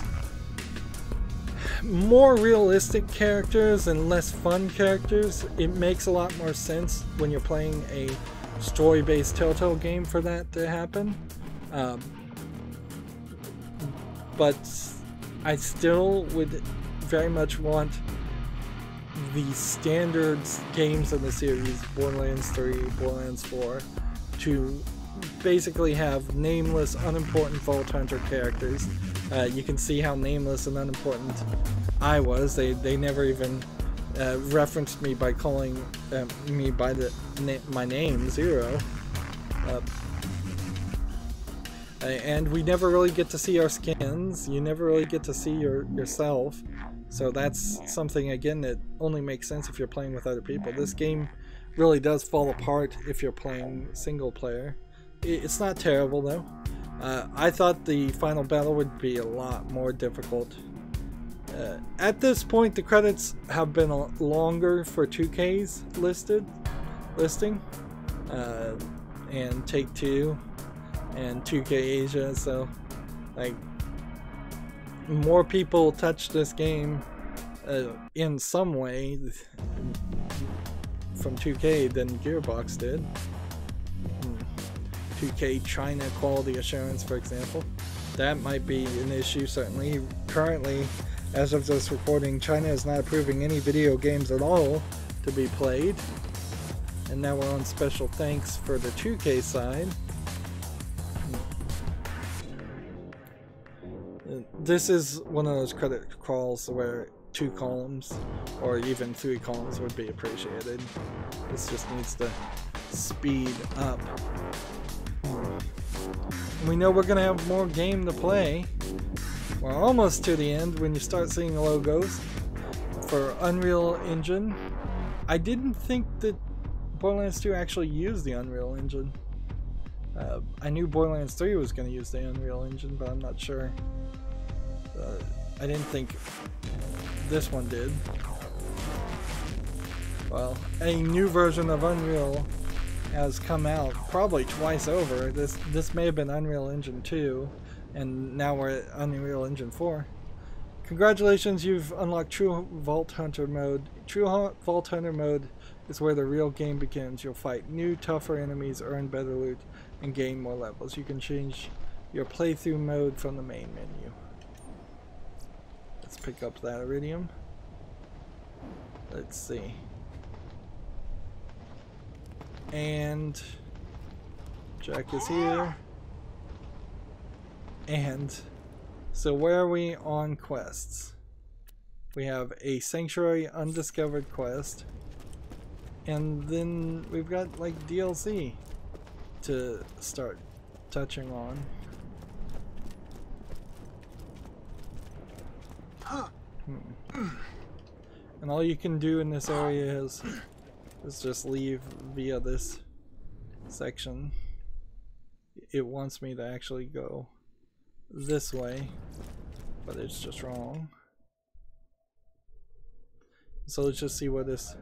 more realistic characters and less fun characters. It makes a lot more sense when you're playing a story-based Telltale game for that to happen. But I still would very much want the standard games in the series, Borderlands 3, Borderlands 4, to basically have nameless, unimportant Vault Hunter characters You can see how nameless and unimportant I was. They never even referenced me by calling me by my name, Zero. And we never really get to see our skins. You never really get to see yourself. So that's something, again, that only makes sense if you're playing with other people. This game really does fall apart if you're playing single player. It's not terrible, though. I thought the final battle would be a lot more difficult. At this point, the credits have been longer for 2K's listing. And Take-Two and 2K Asia, so like more people touched this game in some way from 2K than Gearbox did. 2K China quality assurance, for example, that might be an issue. Certainly currently, as of this recording, China is not approving any video games at all to be played, and now we're on special thanks for the 2K side. This is one of those credit crawls where 2 columns or even 3 columns would be appreciated. This just needs to speed up. We know we're gonna have more game to play. We're almost to the end when you start seeing logos for Unreal Engine. I didn't think that Borderlands 2 actually used the Unreal Engine. I knew Borderlands 3 was going to use the Unreal Engine, but I'm not sure. I didn't think this one did. Well, a new version of Unreal has come out probably twice over. This may have been Unreal Engine 2, and now we're at Unreal Engine 4. Congratulations, you've unlocked True Vault Hunter mode. True Vault Hunter mode is where the real game begins. You'll fight new, tougher enemies, earn better loot, and gain more levels. You can change your playthrough mode from the main menu. Let's pick up that iridium. Let's see. And Jack is here. And so where are we on quests? We have a Sanctuary Undiscovered quest. And then we've got like DLC to start touching on. And all you can do in this area is just leave via this section. It wants me to actually go this way, but it's just wrong. So let's just see where this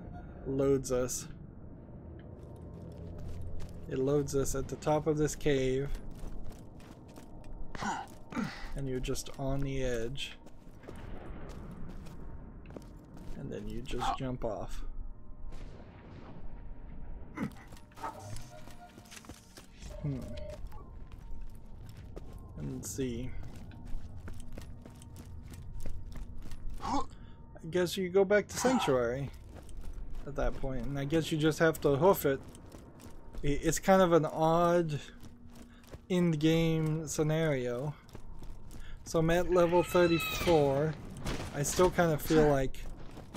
loads us. It loads us at the top of this cave, and you're just on the edge, and then you just jump off. And let's see. I guess you go back to Sanctuary at that point, and I guess you just have to hoof it. It's kind of an odd in-game scenario. So I'm at level 34. I still kind of feel like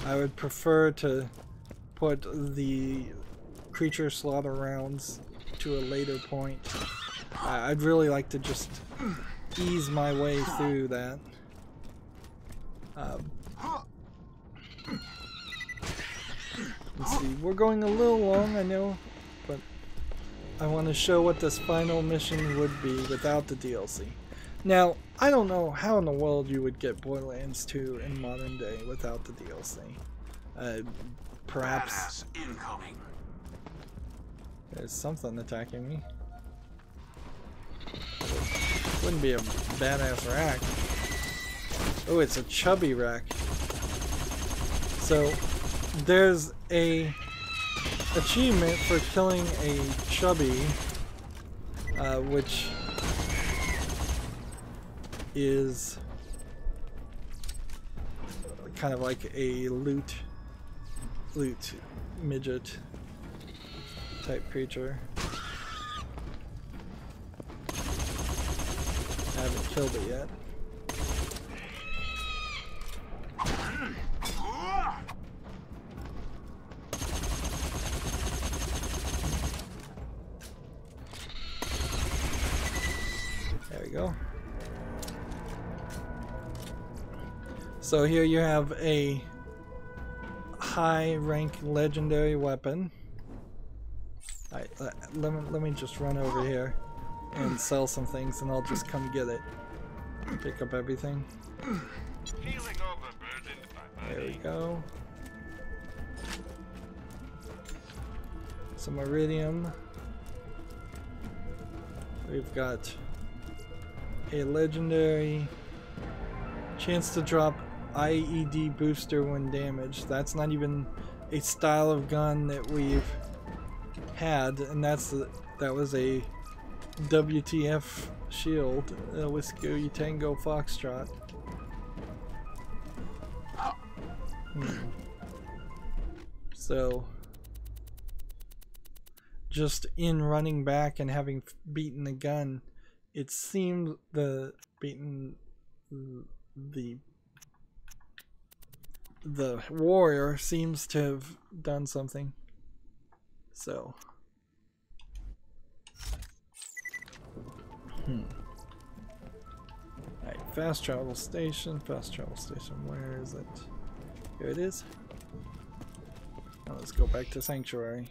I would prefer to put the creature slaughter rounds to a later point. I'd really like to just ease my way through that. Let's see, we're going a little long, I know, but I want to show what this final mission would be without the DLC. Now, I don't know how in the world you would get Borderlands 2 in modern day without the DLC. Perhaps incoming. There's something attacking me. Wouldn't be a badass rack. Oh, it's a chubby rack. So there's a achievement for killing a chubby, which is kind of like a loot midget type creature. I haven't killed it yet. So here you have a high rank legendary weapon. Alright, let me just run over here and sell some things, and I'll just come get it. Pick up everything. Feeling overburdened by There we money. go. Some iridium. We've got a legendary chance to drop IED booster when damaged. That's not even a style of gun that we've had, and that was a WTF shield, Whiskey Tango Foxtrot. So just in running back and having beaten the gun, it seemed the warrior seems to have done something. So alright, fast travel station, where is it? Here it is. Now let's go back to Sanctuary.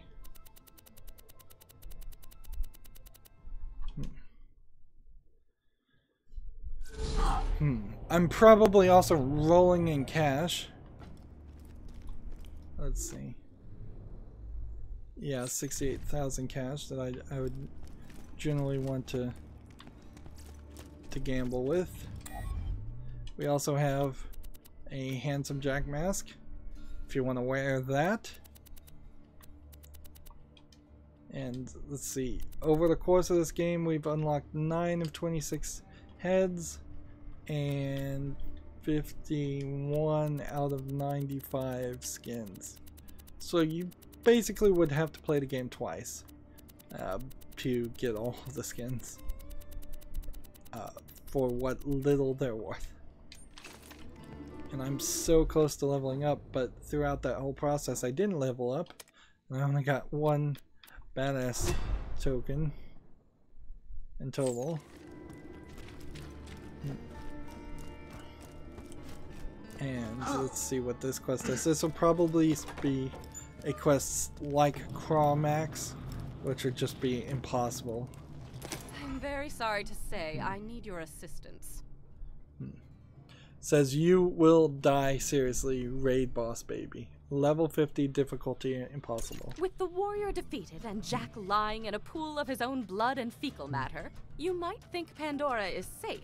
I'm probably also rolling in cash. Let's see. Yeah, 68,000 cash that I would generally want to gamble with. We also have a handsome Jack mask if you want to wear that. And let's see, over the course of this game we've unlocked 9 of 26 heads and 51 out of 95 skins. So you basically would have to play the game twice to get all of the skins for what little they're worth. And I'm so close to leveling up, but throughout that whole process I didn't level up, and I only got 1 badass token in total. And let's see what this quest is. This will probably be a quest like Crawl Max, which would just be impossible. I'm very sorry to say I need your assistance. Says you will die seriously, raid boss baby. Level 50 difficulty impossible. With the warrior defeated and Jack lying in a pool of his own blood and fecal matter, you might think Pandora is safe.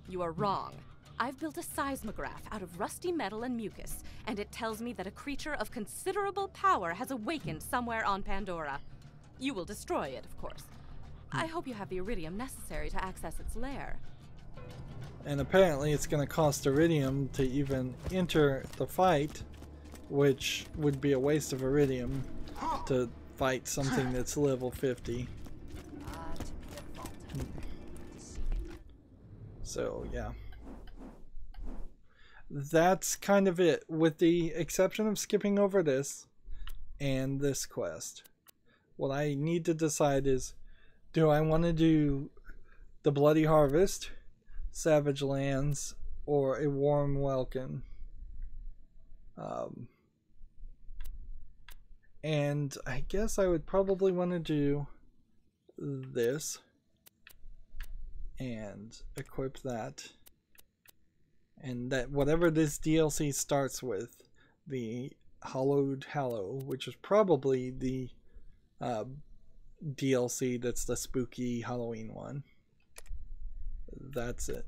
You are wrong. I've built a seismograph out of rusty metal and mucus, and it tells me that a creature of considerable power has awakened somewhere on Pandora. You will destroy it, of course. I hope you have the iridium necessary to access its lair. And apparently it's going to cost iridium to even enter the fight, which would be a waste of iridium to fight something that's level 50. So yeah, that's kind of it, with the exception of skipping over this and this quest. What I need to decide is, do I want to do the Bloody Harvest, Savage Lands, or a Warm Welcome? And I guess I would probably want to do this and equip that, and that whatever this DLC starts with, the Hallowed Hallow, which is probably the DLC that's the spooky Halloween one. That's it.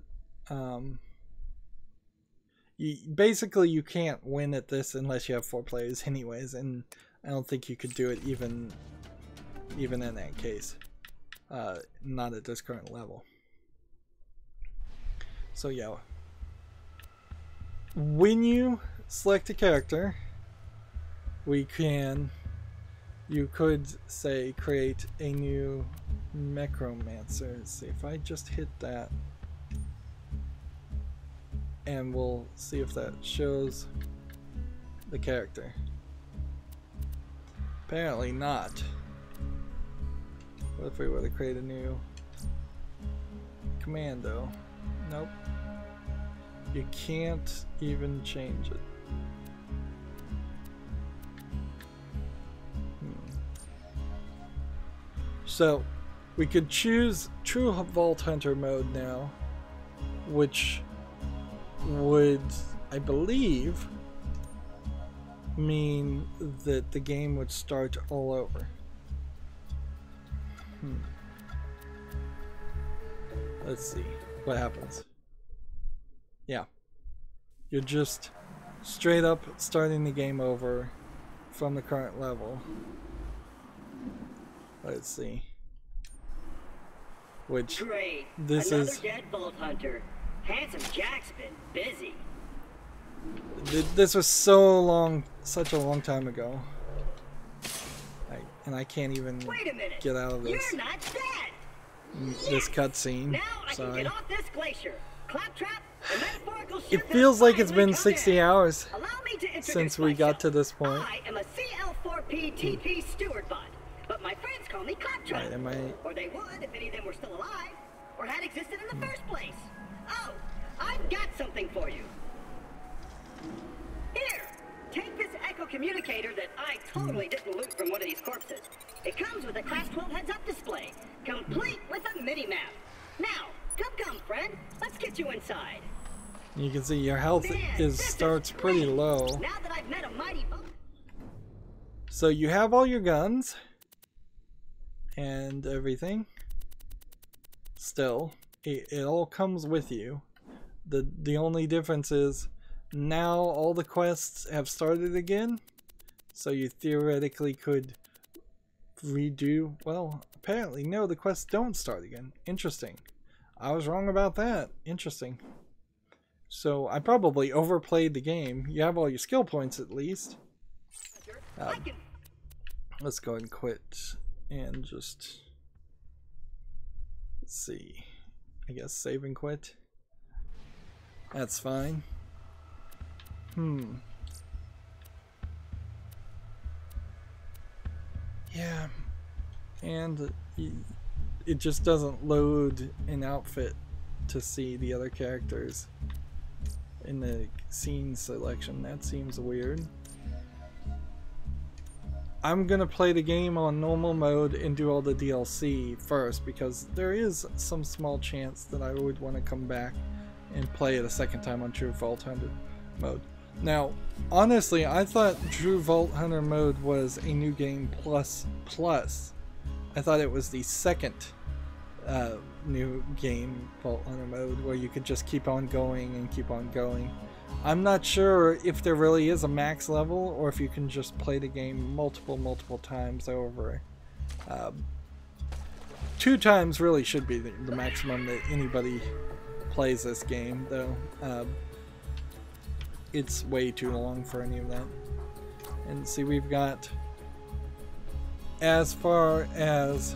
Basically you can't win at this unless you have 4 players anyways, and I don't think you could do it even in that case. Not at this current level. So yeah, when you select a character, you could say create a new Necromancer. Let's see if I just hit that, and we'll see if that shows the character. Apparently not. What if we were to create a new Commando? Nope. You can't even change it. So, we could choose True Vault Hunter mode now, which would, I believe, mean that the game would start all over. Let's see what happens. Yeah. You're just straight up starting the game over from the current level. Let's see. Which Great. This Another is dead Vault Hunter. Handsome Jack's been busy. This was so long, such a long time ago. And I can't even Wait a minute. get out of this. You're not dead. This cutscene. Now I Sorry. can get off this glacier. Claptrap, a metaphorical ship It has feels like it's finally been come 60 in. hours Allow me to introduce since we got myself. to this point. I am a CL4P TP steward bot, but my friends call me Claptrap. Right, am I? Or they would if any of them were still alive, or had existed in the first place. Oh, I've got something for you. Here, take this echo communicator that I totally didn't loot from one of these corpses. It comes with a Class 12 heads-up display, complete with a mini-map. Now, come, friend. Let's get you inside. You can see your health Man, starts pretty low. Now that I've met a mighty boat. So you have all your guns and everything. Still, it all comes with you. The only difference is now all the quests have started again, so you theoretically could redo. Well, apparently no, the quests don't start again. Interesting. I was wrong about that. Interesting. So I probably overplayed the game. You have all your skill points at least. Let's go ahead and quit and just, let's see, I guess save and quit. That's fine. Yeah, and it just doesn't load an outfit to see the other characters in the scene selection. That seems weird. I'm gonna play the game on normal mode and do all the DLC first, because there is some small chance that I would want to come back and play it a second time on True Vault Hunter mode. Now, honestly, I thought True Vault Hunter mode was a new game plus. I thought it was the second new game, Vault Hunter mode, where you could just keep on going and keep on going. I'm not sure if there really is a max level, or if you can just play the game multiple times over. 2 times really should be the maximum that anybody plays this game, though. It's way too long for any of that. And see, we've got, as far as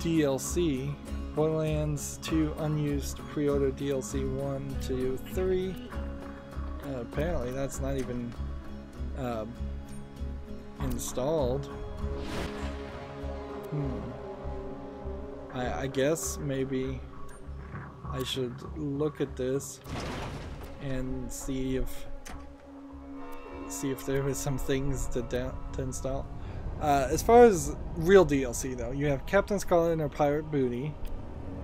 DLC, Borderlands 2 unused pre-order DLC 1, 2, 3. Apparently that's not even installed. I guess maybe I should look at this and see if there was some things to install. As far as real DLC though, you have Captain Scarlet and her Pirate Booty.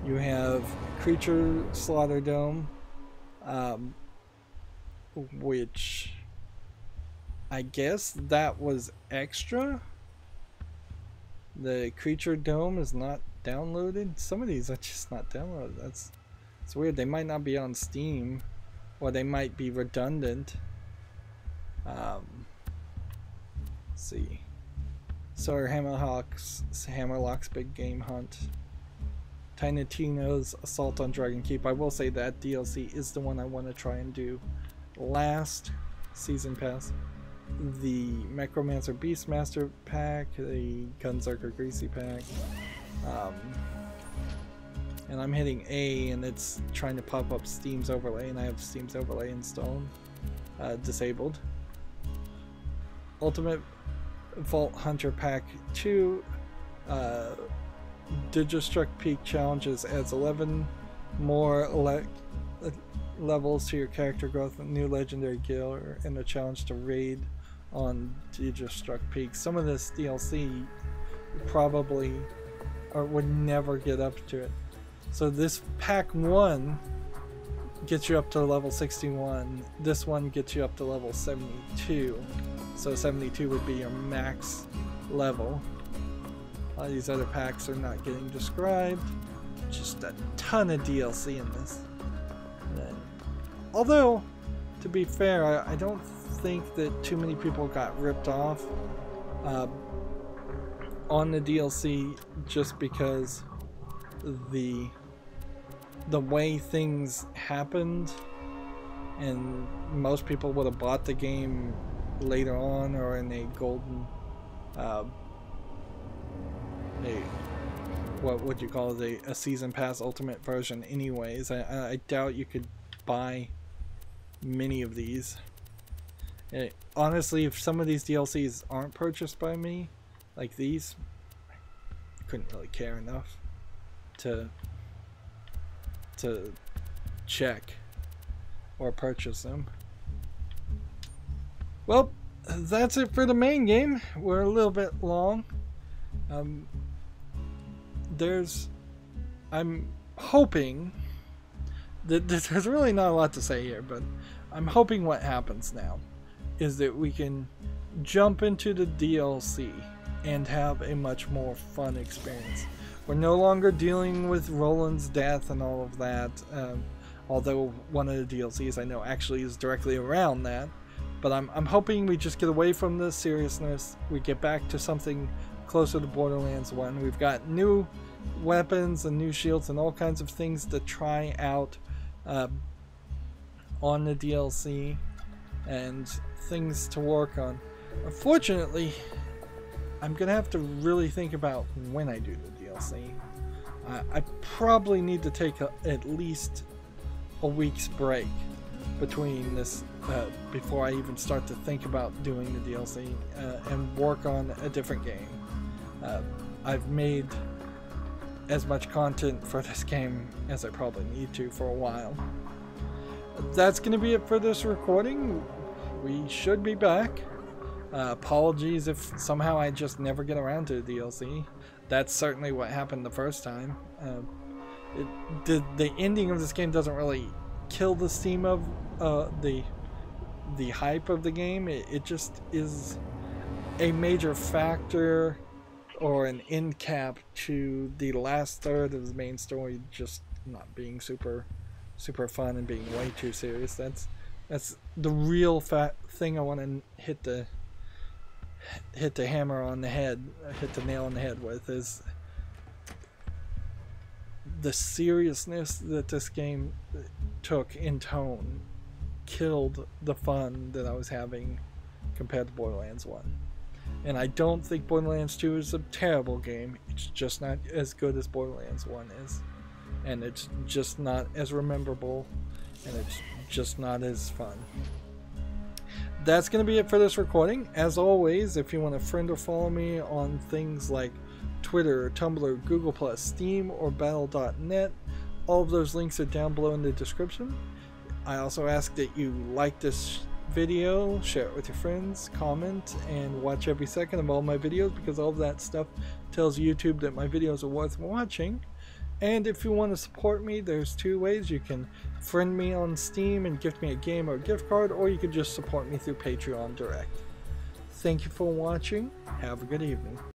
You have Creature Slaughter Dome, which I guess that was extra. The Creature Dome is not downloaded. Some of these are just not downloaded. It's weird. They might not be on Steam, or they might be redundant. Let's see. Sawyer Hammerlock's Big Game Hunt. Tinatino's Assault on Dragon Keep. I will say that DLC is the one I want to try and do last season pass. The Necromancer Beastmaster pack, the Gunzerker Greasy pack. And I'm hitting A and it's trying to pop up Steam's overlay, and I have Steam's overlay installed, disabled. Ultimate Vault Hunter Pack 2, Digistruct Peak Challenges adds 11 more levels to your character growth, a new legendary gear, and a challenge to raid on Destruct Peak. Some of this DLC probably would never get up to it. So this pack 1 gets you up to level 61. This one gets you up to level 72. So 72 would be your max level. These other packs are not getting described. Just a ton of DLC in this. Although, to be fair, I don't think that too many people got ripped off on the DLC just because the way things happened, and most people would have bought the game later on or in a golden what would you call it, a season pass ultimate version anyways. I doubt you could buy many of these. Honestly, if some of these DLCs aren't purchased by me, like these, I couldn't really care enough to check or purchase them. Well, that's it for the main game. We're a little bit long. I'm hoping that there's really not a lot to say here, but I'm hoping what happens now is that we can jump into the DLC and have a much more fun experience. We're no longer dealing with Roland's death and all of that, although one of the DLCs I know actually is directly around that. But I'm hoping we just get away from the seriousness. We get back to something closer to Borderlands 1. We've got new weapons and new shields and all kinds of things to try out on the DLC and things to work on. Unfortunately, I'm gonna have to really think about when I do the DLC. I probably need to take at least a week's break between this before I even start to think about doing the DLC and work on a different game. I've made as much content for this game as I probably need to for a while. That's going to be it for this recording. We should be back. Apologies if somehow I just never get around to the DLC. That's certainly what happened the first time. The ending of this game doesn't really kill the steam of the hype of the game. It just is a major factor or an end cap to the last third of the main story just not being super fun and being way too serious. That's the real thing I want to hit the hammer on the head, hit the nail on the head with, is the seriousness that this game took in tone killed the fun that I was having compared to Borderlands 1. And I don't think Borderlands 2 is a terrible game. It's just not as good as Borderlands 1 is. And it's just not as memorable, and it's just not as fun. That's going to be it for this recording. As always, if you want to friend or follow me on things like Twitter, Tumblr, Google+, Steam, or Battle.net, all of those links are down below in the description. I also ask that you like this video, share it with your friends, comment, and watch every second of all my videos, because all of that stuff tells YouTube that my videos are worth watching. And if you want to support me, there's two ways. You can friend me on Steam and gift me a game or a gift card, or you can just support me through Patreon direct. Thank you for watching. Have a good evening.